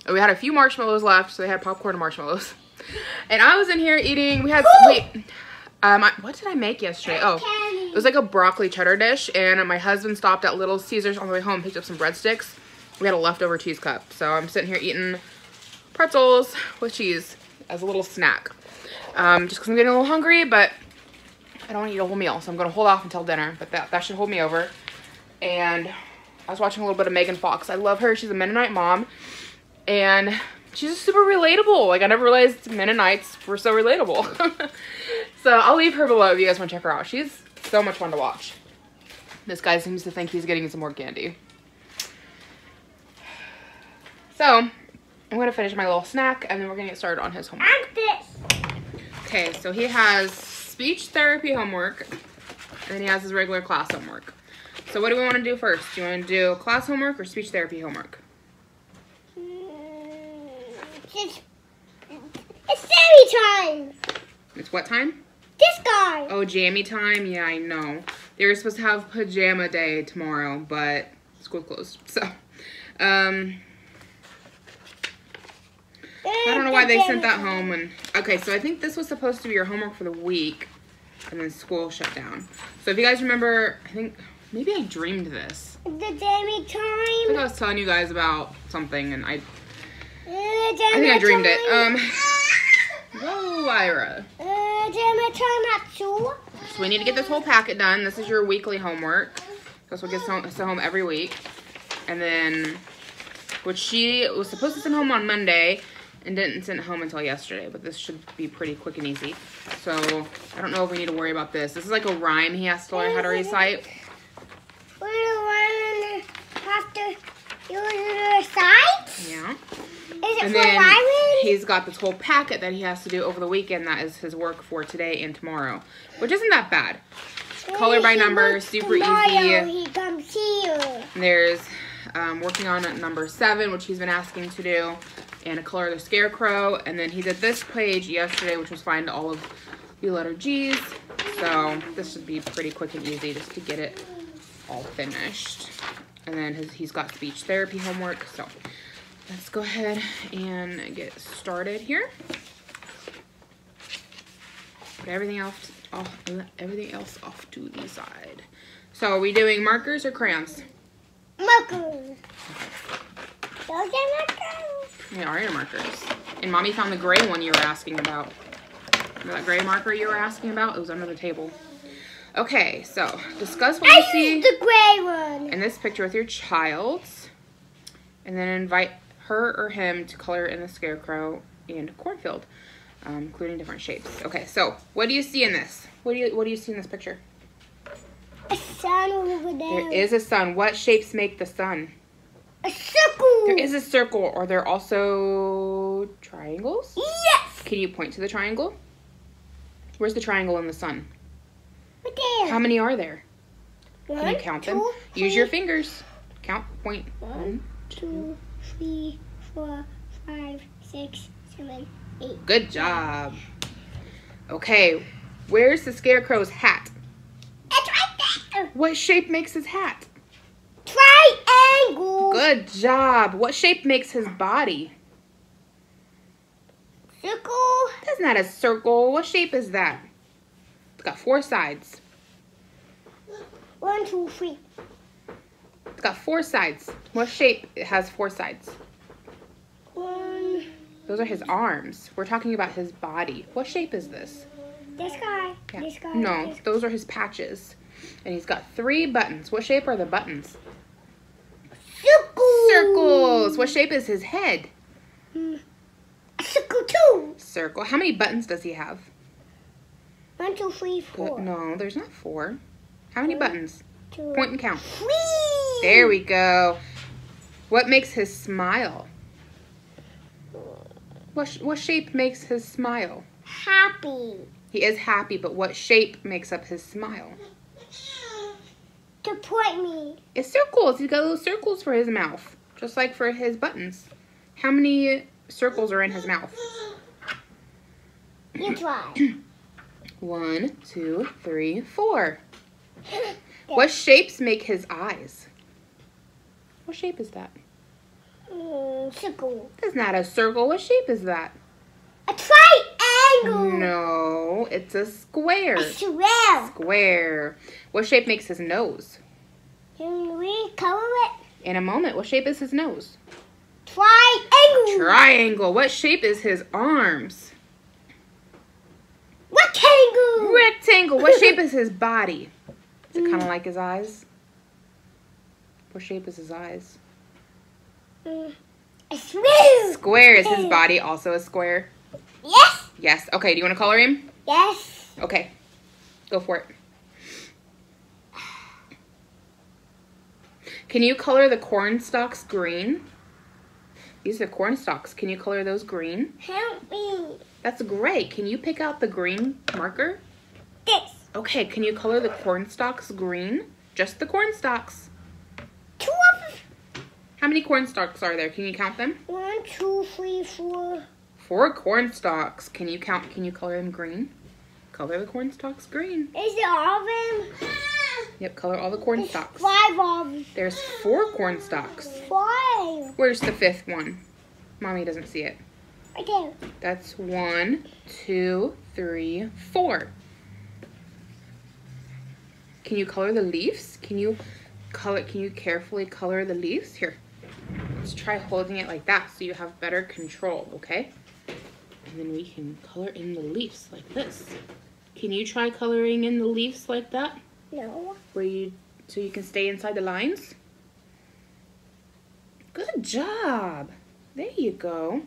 And we had a few marshmallows left, so they had popcorn and marshmallows. And I was in here eating, what did I make yesterday? Oh, it was like a broccoli cheddar dish, and my husband stopped at Little Caesars on the way home, picked up some breadsticks. We had a leftover cheese cup, so I'm sitting here eating pretzels with cheese as a little snack. Just because I'm getting a little hungry, but I don't want to eat a whole meal, so I'm going to hold off until dinner, but that should hold me over. And I was watching a little bit of Megan Fox. I love her. She's a Mennonite mom, and she's just super relatable. Like, I never realized Mennonites were so relatable. So I'll leave her below if you guys want to check her out. She's so much fun to watch. This guy seems to think he's getting some more candy. So I'm going to finish my little snack, and then we're going to get started on his homework. And this. Okay, so he has speech therapy homework, and then he has his regular class homework. So what do we want to do first? Do you want to do class homework or speech therapy homework? It's Sammy time. It's what time? This guy. Oh, jammy time? Yeah, I know. They were supposed to have pajama day tomorrow, but school's closed. So, I don't know why they sent that home. And okay, so I think this was supposed to be your homework for the week, and then school shut down. So if you guys remember, I think maybe I dreamed this. The jammy time. I think I was telling you guys about something, and I think I dreamed it. Whoa, Ira. Jammy time at 2. So we need to get this whole packet done. This is your weekly homework. This will get sent home every week. And then, which she was supposed to send home on Monday and didn't send it home until yesterday. But this should be pretty quick and easy. So I don't know if we need to worry about this. This is like a rhyme he has to learn how to recite. We're going to have to recite? Yeah. Is it And for then rhyming? he's got this whole packet that he has to do over the weekend. That is his work for today and tomorrow, which isn't that bad. Color by number, super easy. He comes here. There's working on number 7, which he's been asking to do, and a color the scarecrow. And then he did this page yesterday, which was find all of the letter G's. So this should be pretty quick and easy just to get it all finished. And then he's got speech therapy homework. So let's go ahead and get started here. Put everything else off to the side. So are we doing markers or crayons? Markers. Those are markers. They are your markers. And Mommy found the gray one you were asking about. Remember that gray marker you were asking about? It was under the table. Okay, so discuss what you see the gray one in this picture with your child. And then invite her or him to color in the scarecrow and cornfield, including different shapes. Okay, so what do you see in this? What do you see in this picture? A sun over there. There is a sun. What shapes make the sun? A circle. There is a circle. Are there also triangles? Yes. Can you point to the triangle? Where's the triangle in the sun? Right there. How many are there? One, Can you count them? Use your fingers. Count, point. 1, 2, 3, 4, 5, 6, 7, 8. Good job. Okay, where's the scarecrow's hat? It's right there. What shape makes his hat? Triangle. Good job. What shape makes his body? Circle. That's not a circle. What shape is that? It's got 4 sides. 1, 2, 3. It's got 4 sides. What shape it has 4 sides? 1. Those are his arms. We're talking about his body. What shape is this? This guy. Yeah. This guy. No, This. those are his patches. And he's got 3 buttons. What shape are the buttons? Circle. Circles. What shape is his head? A circle too. Circle. How many buttons does he have? 1, 2, 3, 4. No, there's not 4. How many buttons? 2. Point and count. 3. There we go. What makes his smile? What shape makes his smile? Happy. He is happy, but what shape makes up his smile? To point me. It's circles. He's got little circles for his mouth, just like for his buttons. How many circles are in his mouth? You try. 1, 2, 3, 4. What shapes make his eyes? What shape is that? Circle. That's not a circle. What shape is that? A triangle. No, it's a square. A square. Square. What shape makes his nose? Can we color it? In a moment. What shape is his nose? Triangle. Triangle. What shape is his arms? Rectangle. Rectangle. What shape is his body? Is it kind of like his eyes? What shape is his eyes? A square. Square. Is his body also a square? Yes. Yes. Okay, do you want to color him? Yes. Okay. Go for it. Can you color the corn stalks green? These are corn stalks. Can you color those green? Help me. That's great. Can you pick out the green marker? This. Okay, can you color the corn stalks green? Just the corn stalks. 2 of. How many corn stalks are there? Can you count them? 1, 2, 3, 4. 4 corn stalks. Can you count? Can you color them green? Color the corn stalks green. Is it all of them? Yep, color all the corn There's stalks. 5 of them. There's 4 corn stalks. 5. Where's the 5th one? Mommy doesn't see it. Right there. That's 1, 2, 3, 4. Can you color the leaves? Can you carefully color the leaves? Here. Let's try holding it like that so you have better control, okay? And then we can color in the leaves like this. Can you try coloring in the leaves like that? No. So you can stay inside the lines? Good job. There you go.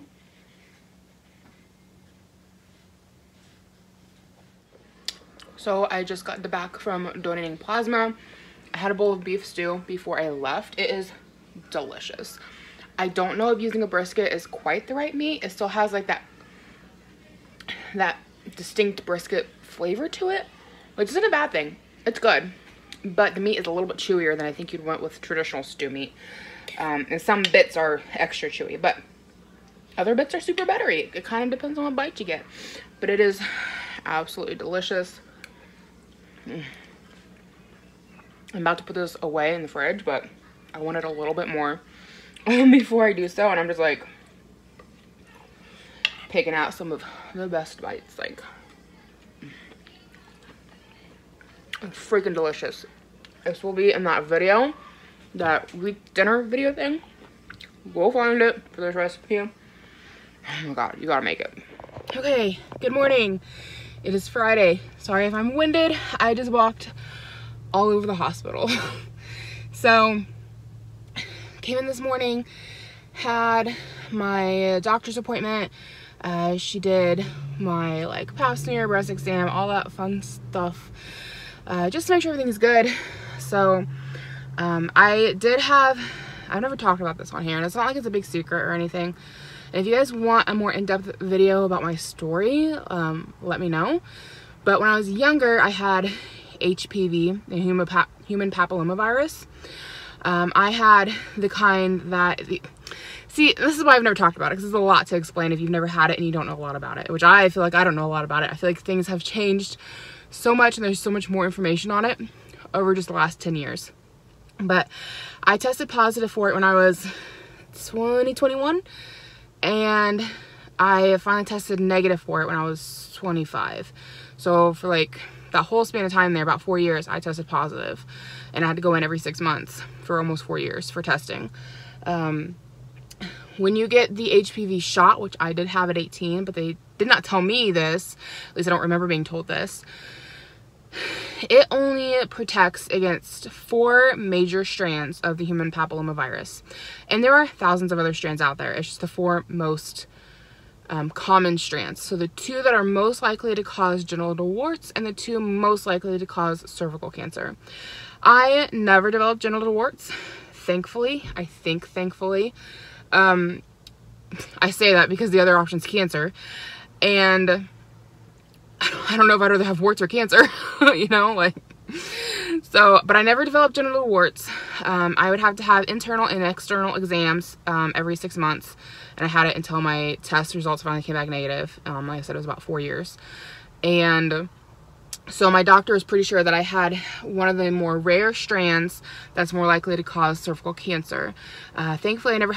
So I just got back from donating plasma. I had a bowl of beef stew before I left. It is delicious. I don't know if using a brisket is quite the right meat. It still has like that distinct brisket flavor to it, which isn't a bad thing. It's good. but the meat is a little bit chewier than I think you'd want with traditional stew meat. And some bits are extra chewy, but other bits are super buttery. It kind of depends on what bite you get, but it is absolutely delicious. I'm about to put this away in the fridge, but I wanted a little bit more before I do so, and I'm just like picking out some of the best bites. Like, it's freaking delicious. This will be in that video, that week dinner video thing. Go find it for this recipe. Oh my god, you gotta make it. Okay, good morning. It is Friday. Sorry if I'm winded. I just walked all over the hospital. So, came in this morning, had my doctor's appointment. She did my like pap smear, breast exam, all that fun stuff, just to make sure everything is good. So I've never talked about this on here, and it's not like it's a big secret or anything. And if you guys want a more in-depth video about my story, let me know. But when I was younger, I had HPV, the human papillomavirus. I had the kind that, see, this is why I've never talked about it, because there's a lot to explain if you've never had it and you don't know a lot about it, which I feel like I don't know a lot about it. I feel like things have changed so much and there's so much more information on it over just the last 10 years. But I tested positive for it when I was 21, and I finally tested negative for it when I was 25. So for like that whole span of time there, about 4 years, I tested positive, and I had to go in every 6 months for almost 4 years for testing. When you get the HPV shot, which I did have at 18, but they did not tell me this, at least I don't remember being told this, it only protects against 4 major strands of the human papillomavirus. And there are thousands of other strands out there. It's just the 4 most common strands. So the 2 that are most likely to cause genital warts and the 2 most likely to cause cervical cancer. I never developed genital warts, thankfully. I think thankfully. I say that because the other option is cancer, and I don't know if I'd rather have warts or cancer, you know, like, so, but I never developed genital warts. I would have to have internal and external exams every 6 months, and I had it until my test results finally came back negative. Like I said, it was about 4 years. And so my doctor is pretty sure that I had one of the more rare strands that's more likely to cause cervical cancer. Thankfully, I never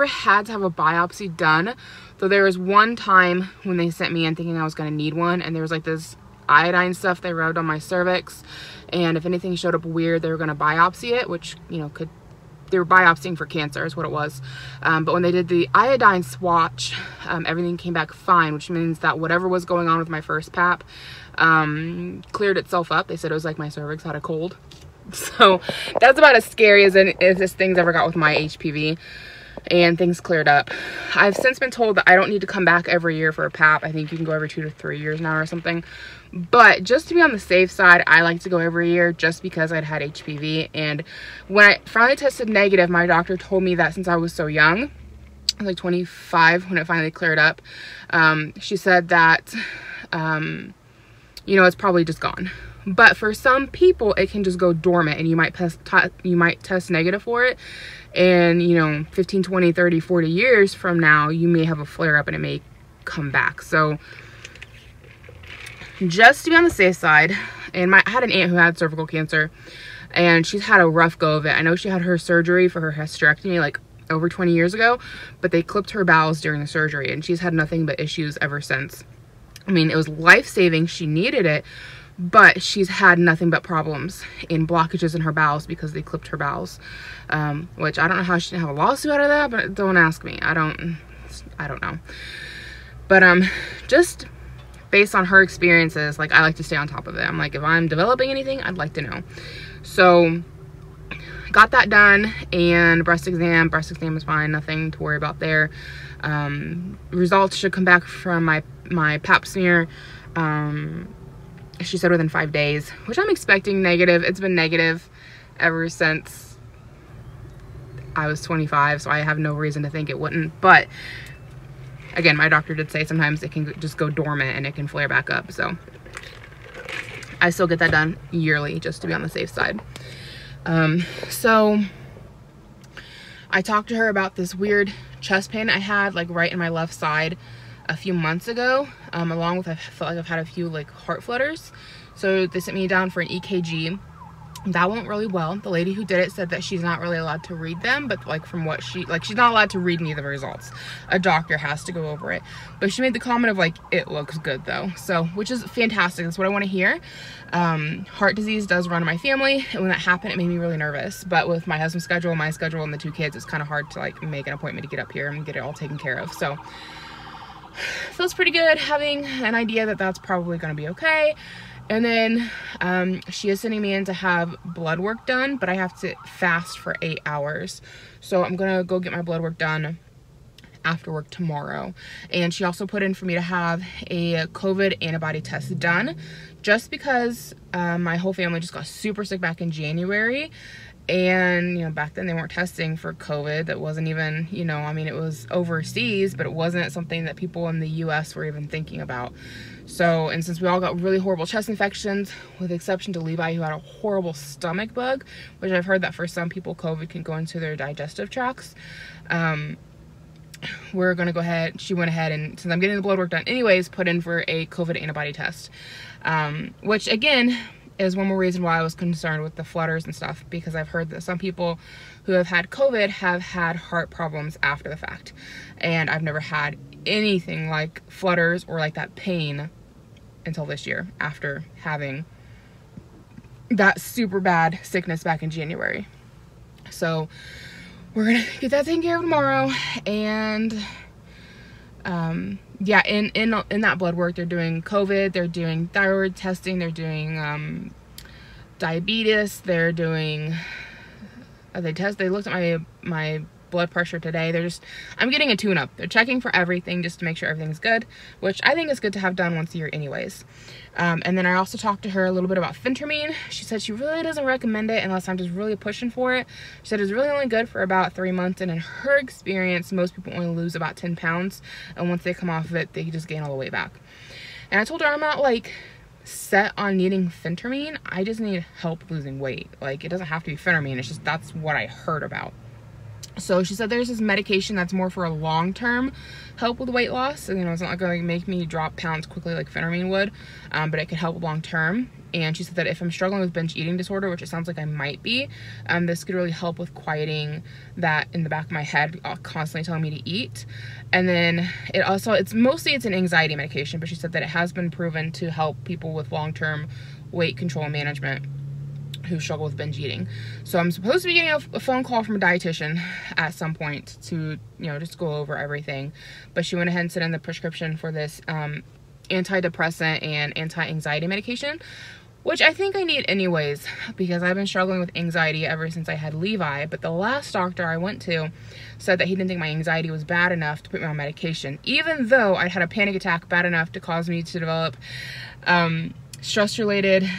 had to have a biopsy done, though there was one time when they sent me in thinking I was going to need one, and there was like this iodine stuff they rubbed on my cervix, and if anything showed up weird, they were going to biopsy it, which, you know, they were biopsying for cancer is what it was. But when they did the iodine swatch, everything came back fine, which means that whatever was going on with my first pap cleared itself up. They said it was like my cervix had a cold. So that's about as scary as this thing's ever got with my HPV, and things cleared up. I've since been told that I don't need to come back every year for a pap. I think you can go every 2 to 3 years now or something. But just to be on the safe side, I like to go every year just because I'd had HPV. And when I finally tested negative, my doctor told me that since I was so young, I was like 25 when it finally cleared up, she said that, you know, it's probably just gone. But for some people, it can just go dormant, and you might test negative for it, and, you know, 15, 20, 30, 40 years from now, you may have a flare-up and it may come back. So just to be on the safe side, and I had an aunt who had cervical cancer, and she's had a rough go of it. I know she had her surgery for her hysterectomy like over 20 years ago, but they clipped her bowels during the surgery, and she's had nothing but issues ever since. I mean, it was life-saving. She needed it, but she's had nothing but problems in blockages in her bowels because they clipped her bowels, which I don't know how she didn't have a lawsuit out of that, but don't ask me. I don't know. But just based on her experiences, like, I like to stay on top of it. I'm like, if I'm developing anything, I'd like to know. So got that done, and breast exam was fine, nothing to worry about there. Results should come back from my pap smear, she said within 5 days, which I'm expecting negative. It's been negative ever since I was 25, so I have no reason to think it wouldn't. But again, my doctor did say sometimes it can just go dormant and it can flare back up. So I still get that done yearly just to be on the safe side. So I talked to her about this weird chest pain I had like right in my left side a few months ago, along with I felt like I've had a few like heart flutters. So they sent me down for an EKG. That went really well. The lady who did it said that she's not really allowed to read them, but like from what she's not allowed to read any of the results. A doctor has to go over it. But she made the comment of like, it looks good though. So, which is fantastic. That's what I want to hear. Heart disease does run in my family. And when that happened, it made me really nervous. But with my husband's schedule, my schedule, and the 2 kids, it's kind of hard to like make an appointment to get up here and get it all taken care of. So feels pretty good having an idea that that's probably going to be okay. And then she is sending me in to have blood work done, but I have to fast for 8 hours. So I'm gonna go get my blood work done after work tomorrow. And she also put in for me to have a COVID antibody test done, just because my whole family just got super sick back in January. And, you know, back then they weren't testing for COVID. That wasn't even, you know, I mean, it was overseas, but it wasn't something that people in the US were even thinking about. So, and since we all got really horrible chest infections, with the exception to Levi, who had a horrible stomach bug, which I've heard that for some people, COVID can go into their digestive tracts. We're gonna go ahead, she went ahead and, since I'm getting the blood work done anyways, put in for a COVID antibody test. Which again, is one more reason why I was concerned with the flutters and stuff, because I've heard that some people who have had COVID have had heart problems after the fact. And I've never had anything like flutters or like that pain until this year after having that super bad sickness back in January. So we're gonna get that taken care of tomorrow. And yeah, in that blood work, they're doing COVID, they're doing thyroid testing, they're doing diabetes, they're doing they looked at my blood pressure today. I'm getting a tune-up. They're checking for everything just to make sure everything's good, which I think is good to have done once a year anyways. And then I also talked to her a little bit about phentermine. She said she really doesn't recommend it unless I'm just really pushing for it. She said it's really only good for about 3 months, and in her experience, most people only lose about 10 pounds, and once they come off of it, they just gain all the weight back. And I told her I'm not like set on needing phentermine. I just need help losing weight. Like, it doesn't have to be phentermine, it's just that's what I heard about. So she said there's this medication that's more for a long-term help with weight loss. So, you know, it's not going to make me drop pounds quickly like phentermine would, but it can help long-term. And she said that if I'm struggling with binge eating disorder, which it sounds like I might be, this could really help with quieting that in the back of my head, constantly telling me to eat. And then it's mostly an anxiety medication, but she said that it has been proven to help people with long-term weight control and management who struggle with binge eating. So I'm supposed to be getting a phone call from a dietitian at some point to, you know, just go over everything. But she went ahead and sent in the prescription for this antidepressant and anti-anxiety medication, which I think I need anyways, because I've been struggling with anxiety ever since I had Levi. But the last doctor I went to said that he didn't think my anxiety was bad enough to put me on medication, even though I had a panic attack bad enough to cause me to develop stress-related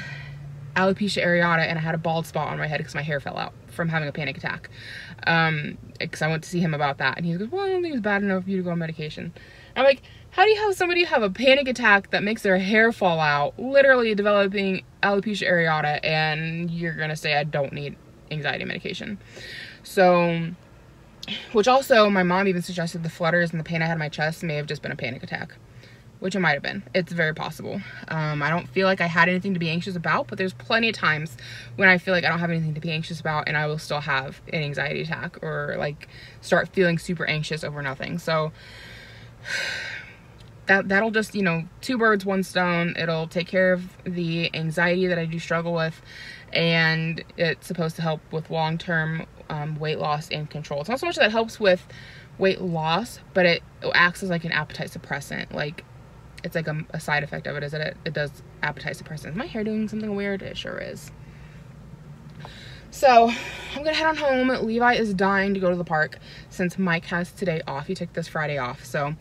alopecia areata, and I had a bald spot on my head because my hair fell out from having a panic attack. Because I went to see him about that, and he goes, well, I don't think it's bad enough for you to go on medication. I'm like, how do you have somebody have a panic attack that makes their hair fall out, literally developing alopecia areata, and you're gonna say I don't need anxiety medication? So, which also my mom even suggested the flutters and the pain I had in my chest may have just been a panic attack, which it might have been. It's very possible. I don't feel like I had anything to be anxious about, but there's plenty of times when I feel like I don't have anything to be anxious about and I will still have an anxiety attack or like start feeling super anxious over nothing. So that'll just, you know, 2 birds, 1 stone. It'll take care of the anxiety that I do struggle with, and it's supposed to help with long-term weight loss and control. It's not so much that it helps with weight loss, but it acts as like an appetite suppressant. Like, it's like a side effect of it is that it does appetite suppressant. Is my hair doing something weird? It sure is. So I'm gonna head on home. Levi is dying to go to the park since Mike has today off. He took this Friday off. So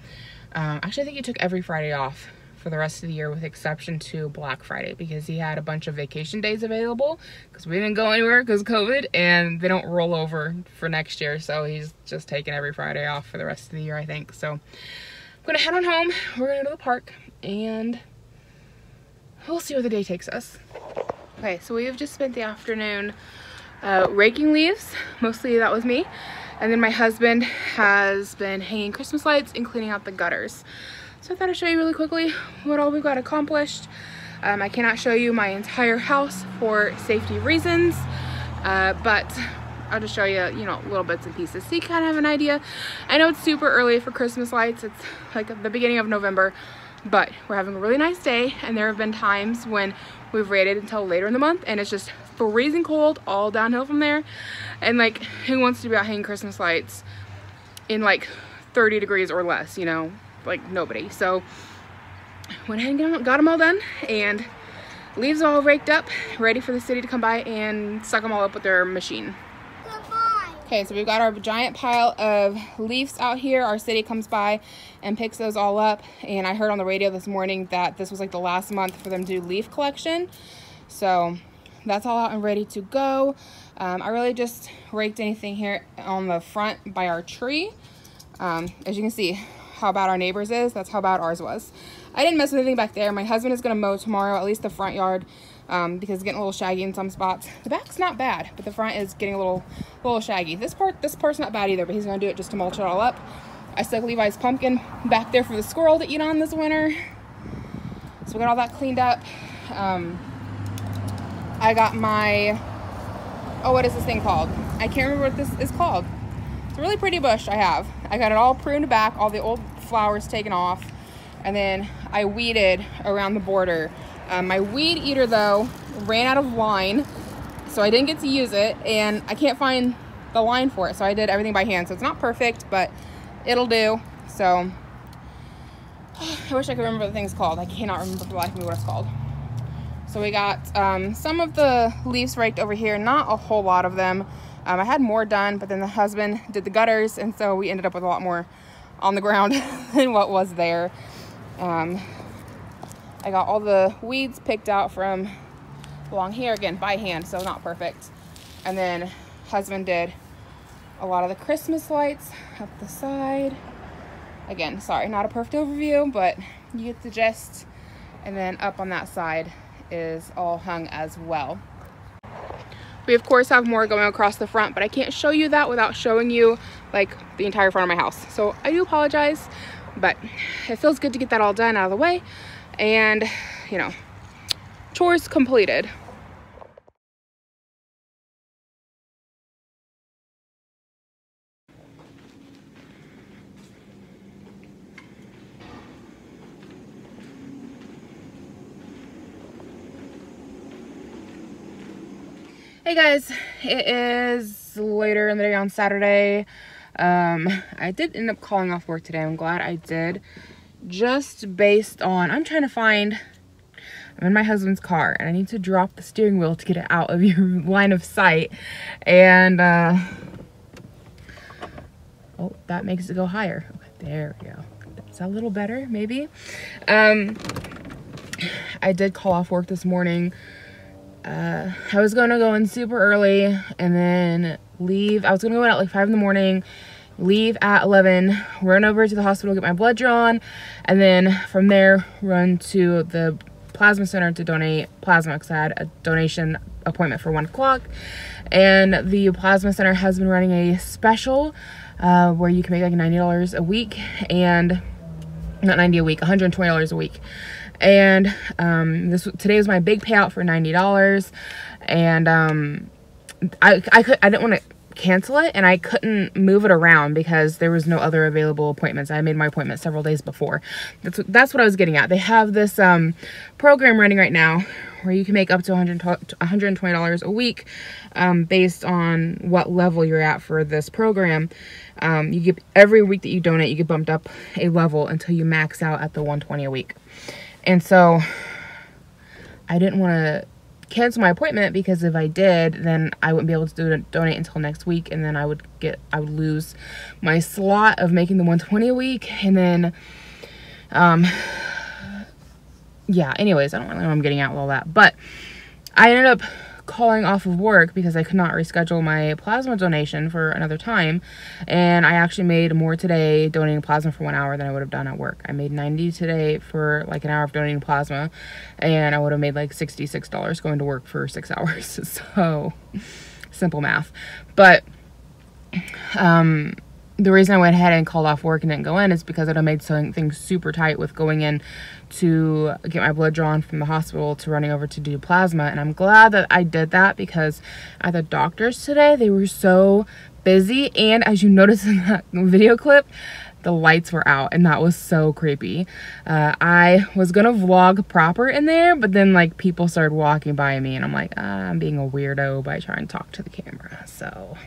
actually I think he took every Friday off for the rest of the year with exception to Black Friday, because he had a bunch of vacation days available because we didn't go anywhere because of COVID, and they don't roll over for next year. So he's just taking every Friday off for the rest of the year, I think. So I'm gonna head on home. We're gonna go to the park, and we'll see where the day takes us. Okay, so we've just spent the afternoon raking leaves. Mostly that was me. And then my husband has been hanging Christmas lights and cleaning out the gutters. So I thought I'd show you really quickly what all we've got accomplished. I cannot show you my entire house for safety reasons, but I'll just show you, you know, little bits and pieces so you kind of have an idea. I know it's super early for Christmas lights. It's like the beginning of November, but we're having a really nice day, and there have been times when we've waited until later in the month and it's just freezing cold, all downhill from there. And like, who wants to be out hanging Christmas lights in like 30 degrees or less, you know? Like, nobody. So went ahead and got them all done, and leaves all raked up, ready for the city to come by and suck them all up with their machine. Okay, so we've got our giant pile of leaves out here. Our city comes by and picks those all up, and I heard on the radio this morning that this was like the last month for them to do leaf collection. So that's all out and ready to go. I really just raked anything here on the front by our tree. As you can see how bad our neighbors is, that's how bad ours was. I didn't mess with anything back there. My husband is going to mow tomorrow, at least the front yard, because it's getting a little shaggy in some spots. The back's not bad, but the front is getting a little shaggy. This part's not bad either, but he's going to do it just to mulch it all up. I stuck Levi's pumpkin back there for the squirrel to eat on this winter. So we got all that cleaned up. I got my, oh, what is this thing called? I can't remember what this is called. It's a really pretty bush I have. I got it all pruned back, all the old flowers taken off, and then I weeded around the border. My weed eater, though, ran out of line, so I didn't get to use it, and I can't find the line for it, so I did everything by hand. So it's not perfect, but it'll do. So I wish I could remember what the thing's called. I cannot remember for the life of me what it's called. So we got some of the leaves raked over here, not a whole lot of them. I had more done, but then the husband did the gutters, and so we ended up with a lot more on the ground than what was there. I got all the weeds picked out from along here, again, by hand, so not perfect. And then husband did a lot of the Christmas lights up the side. Again, sorry, not a perfect overview, but you get the gist. And then up on that side is all hung as well. We of course have more going across the front, but I can't show you that without showing you like the entire front of my house. So I do apologize, but it feels good to get that all done out of the way. And, you know, chores completed. Hey guys, it is later in the day on Saturday. I did end up calling off work today. I'm glad I did. Just based on, I'm in my husband's car and I need to drop the steering wheel to get it out of your line of sight. And, oh, that makes it go higher. Okay, there we go. That's a little better, maybe. I did call off work this morning. I was going to go in super early and then leave. I was going to go in at like 5 in the morning, leave at 11, run over to the hospital, get my blood drawn, and then from there run to the plasma center to donate plasma because I had a donation appointment for 1 o'clock. And the plasma center has been running a special where you can make like $90 a week, and not 90 a week, $120 a week. And today was my big payout for $90, and I didn't want to cancel it, and I couldn't move it around because there was no other available appointments. I made my appointment several days before. That's what I was getting at. They have this program running right now where you can make up to $120 a week based on what level you're at for this program. You get, every week that you donate, you get bumped up a level until you max out at the $120 a week. And so I didn't want to cancel my appointment because if I did, then I wouldn't be able to donate until next week, and then I would lose my slot of making the $120 a week. And then yeah, anyways, I don't really know what I'm getting at with all that, but I ended up calling off of work because I could not reschedule my plasma donation for another time, and I actually made more today donating plasma for 1 hour than I would have done at work. I made $90 today for like an hour of donating plasma, and I would have made like $66 going to work for 6 hours. So simple math. But the reason I went ahead and called off work and didn't go in is because it had made things super tight with going in to get my blood drawn from the hospital to running over to do plasma. And I'm glad that I did that, because at the doctor's today, they were so busy. And as you noticed in that video clip, the lights were out, and that was so creepy. I was gonna vlog proper in there, but then like people started walking by me, and I'm like, I'm being a weirdo by trying to talk to the camera. So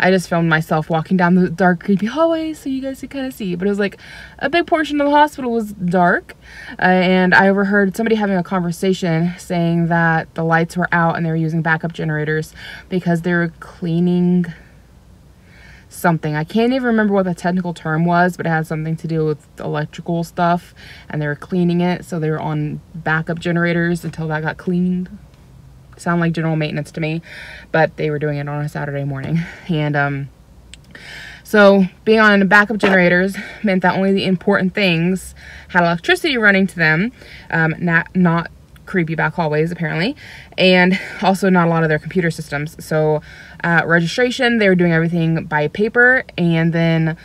I just filmed myself walking down the dark, creepy hallway so you guys could kind of see. But it was like a big portion of the hospital was dark. And I overheard somebody having a conversation saying that the lights were out and they were using backup generators because they were cleaning something. I can't even remember what the technical term was, but it had something to do with electrical stuff. And they were cleaning it, so they were on backup generators until that got cleaned. Sound like general maintenance to me, but they were doing it on a Saturday morning. And so being on backup generators meant that only the important things had electricity running to them, not creepy back hallways apparently, and also not a lot of their computer systems. So registration, they were doing everything by paper, and then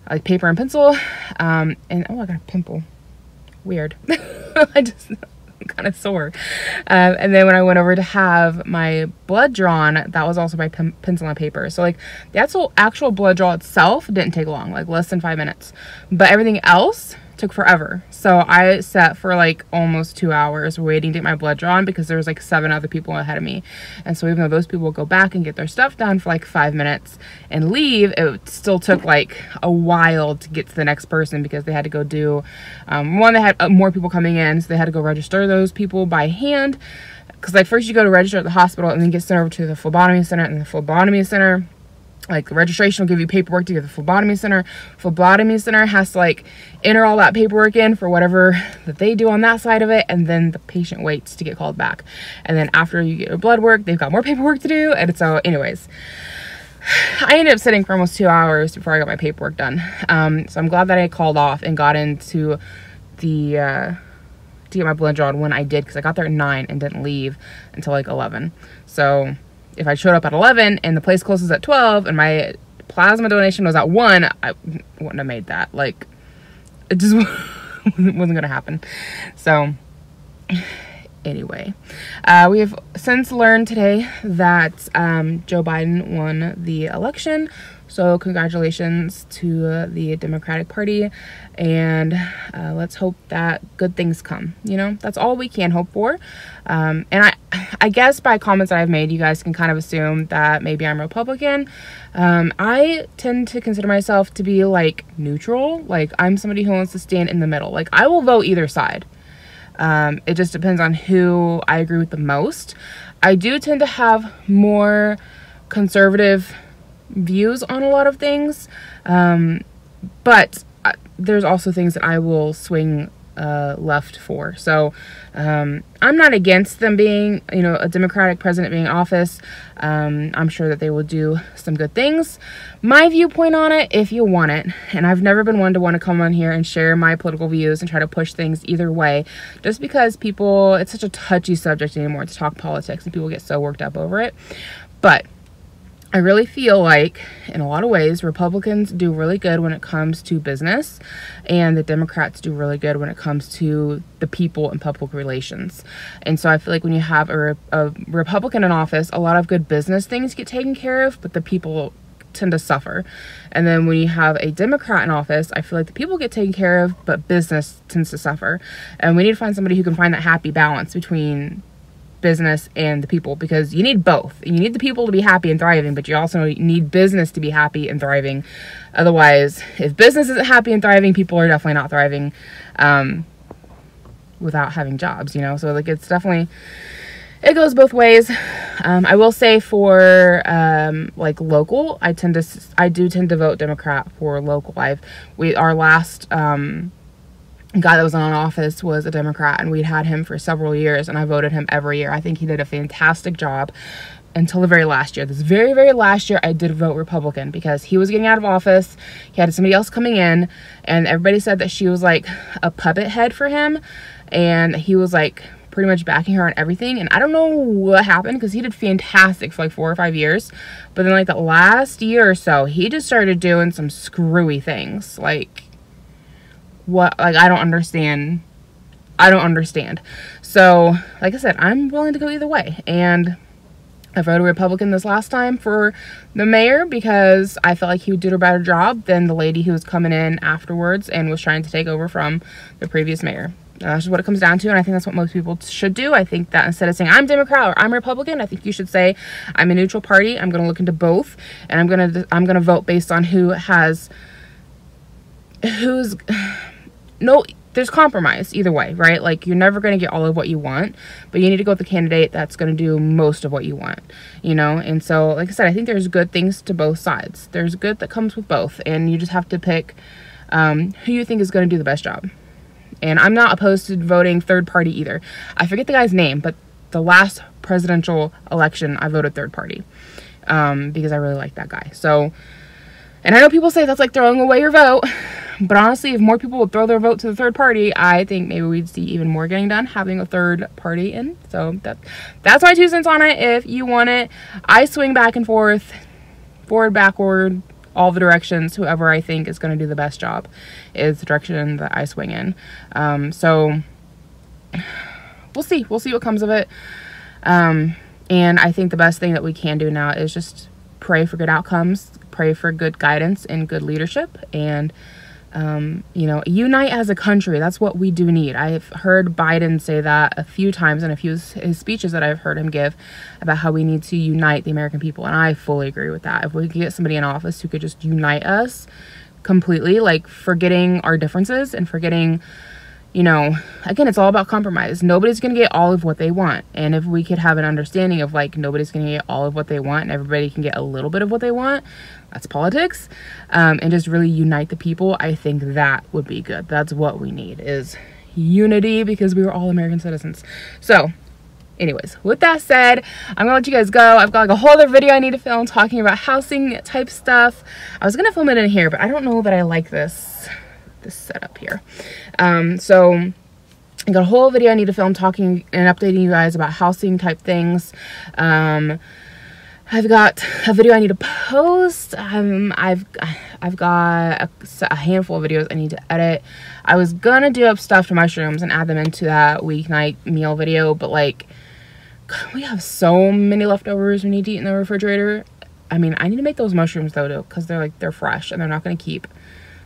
like paper and pencil, and oh, I got a pimple, weird. I'm kind of sore. And then when I went over to have my blood drawn, that was also by pencil and paper. So like the actual blood draw itself didn't take long, like less than 5 minutes, but everything else took forever. So I sat for like almost 2 hours waiting to get my blood drawn because there was like 7 other people ahead of me. And so even though those people would go back and get their stuff done for like 5 minutes and leave, it still took like a while to get to the next person because they had to go do, one, they had more people coming in, so they had to go register those people by hand. Because like first you go to register at the hospital and then get sent over to the phlebotomy center, and the phlebotomy center, like the registration will give you paperwork to get to the phlebotomy center. Phlebotomy center has to like enter all that paperwork in for whatever that they do on that side of it, and then the patient waits to get called back. And then after you get your blood work, they've got more paperwork to do. And so anyways, I ended up sitting for almost 2 hours before I got my paperwork done. So I'm glad that I called off and got into the to get my blood drawn when I did, because I got there at 9 and didn't leave until like 11. So if I showed up at 11 and the place closes at 12 and my plasma donation was at 1, I wouldn't have made that. Like, it just wasn't going to happen. So anyway, we have since learned today that Joe Biden won the election. So congratulations to the Democratic Party, and let's hope that good things come. You know, that's all we can hope for. And I guess by comments that I've made, you guys can kind of assume that maybe I'm Republican. I tend to consider myself to be like neutral. Like I'm somebody who wants to stand in the middle. Like I will vote either side. It just depends on who I agree with the most. I do tend to have more conservative views on a lot of things, but there's also things that I will swing left for. So I'm not against them being, you know, a Democratic president being in office. I'm sure that they will do some good things. My viewpoint on it, if you want it, and I've never been one to want to come on here and share my political views and try to push things either way, just because people, it's such a touchy subject anymore to talk politics and people get so worked up over it. But I really feel like, in a lot of ways, Republicans do really good when it comes to business, and the Democrats do really good when it comes to the people and public relations. And so I feel like when you have a Republican in office, a lot of good business things get taken care of, but the people tend to suffer. And then when you have a Democrat in office, I feel like the people get taken care of, but business tends to suffer. And we need to find somebody who can find that happy balance between business and the people, because you need both. You need the people to be happy and thriving, but you also need business to be happy and thriving. Otherwise, if business isn't happy and thriving, people are definitely not thriving without having jobs, you know? So like it's definitely, it goes both ways. I will say for like local, I do tend to vote Democrat for local. Our last guy that was in office was a Democrat, and we'd had him for several years, and I voted him every year. I think he did a fantastic job until the very last year. This very, very last year, I did vote Republican because he was getting out of office. He had somebody else coming in, and everybody said that she was like a puppet head for him, and he was like pretty much backing her on everything. And I don't know what happened, because he did fantastic for like 4 or 5 years, but then like the last year or so, he just started doing some screwy things. Like, what? Like, I don't understand. So like I said, I'm willing to go either way, and I voted Republican this last time for the mayor because I felt like he would do a better job than the lady who was coming in afterwards and was trying to take over from the previous mayor. That's just what it comes down to, and I think that's what most people should do. I think that instead of saying I'm Democrat or I'm Republican, I think you should say I'm a neutral party. I'm going to look into both, and I'm gonna vote based on there's compromise either way, right? Like, you're never going to get all of what you want, but you need to go with the candidate that's going to do most of what you want, you know? And so, like I said, I think there's good things to both sides. There's good that comes with both, and you just have to pick who you think is going to do the best job. And I'm not opposed to voting third party either. I forget the guy's name, but the last presidential election, I voted third party because I really like that guy. So, and I know people say that's like throwing away your vote, but honestly, if more people would throw their vote to the third party, I think maybe we'd see even more getting done having a third party in. So that's my 2 cents on it. If you want it, I swing back and forth, forward, backward, all the directions. Whoever I think is going to do the best job is the direction that I swing in. So we'll see what comes of it. And I think the best thing that we can do now is just pray for good outcomes, pray for good guidance and good leadership, and you know, unite as a country. That's what we do need. I've heard Biden say that a few times in a few of his speeches that I've heard him give about how we need to unite the American people, and I fully agree with that. If we could get somebody in office who could just unite us completely, like forgetting our differences and forgetting, you know, again, it's all about compromise. Nobody's going to get all of what they want. And if we could have an understanding of like nobody's going to get all of what they want and everybody can get a little bit of what they want, that's politics, and just really unite the people, I think that would be good. That's what we need, is unity, because we were all American citizens. So anyways, with that said, I'm gonna let you guys go. I've got like a whole other video I need to film talking about housing type stuff. I was gonna film it in here, but I don't know that I like this setup here. So I got a whole video I need to film talking and updating you guys about housing type things. I've got a video I need to post. I've got a handful of videos I need to edit. I was gonna do up stuffed mushrooms and add them into that weeknight meal video, but like, we have so many leftovers we need to eat in the refrigerator. I mean, I need to make those mushrooms though, because they're fresh and they're not gonna keep.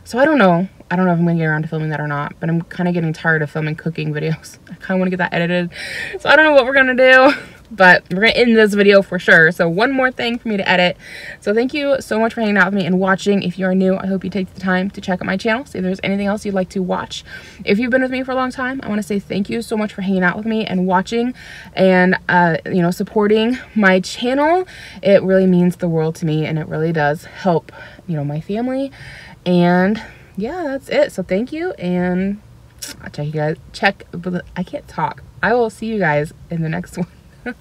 So I don't know if I'm gonna get around to filming that or not, but I'm kind of getting tired of filming cooking videos. I kind of want to get that edited. So I don't know what we're gonna do, but we're gonna end this video for sure. So one more thing for me to edit. So thank you so much for hanging out with me and watching. If you are new, I hope you take the time to check out my channel, see if there's anything else you'd like to watch. If you've been with me for a long time, I want to say thank you so much for hanging out with me and watching and you know, supporting my channel. It really means the world to me, and it really does help, you know, my family. And yeah, that's it. So thank you, and I'll check you guys. I can't talk. I will see you guys in the next one.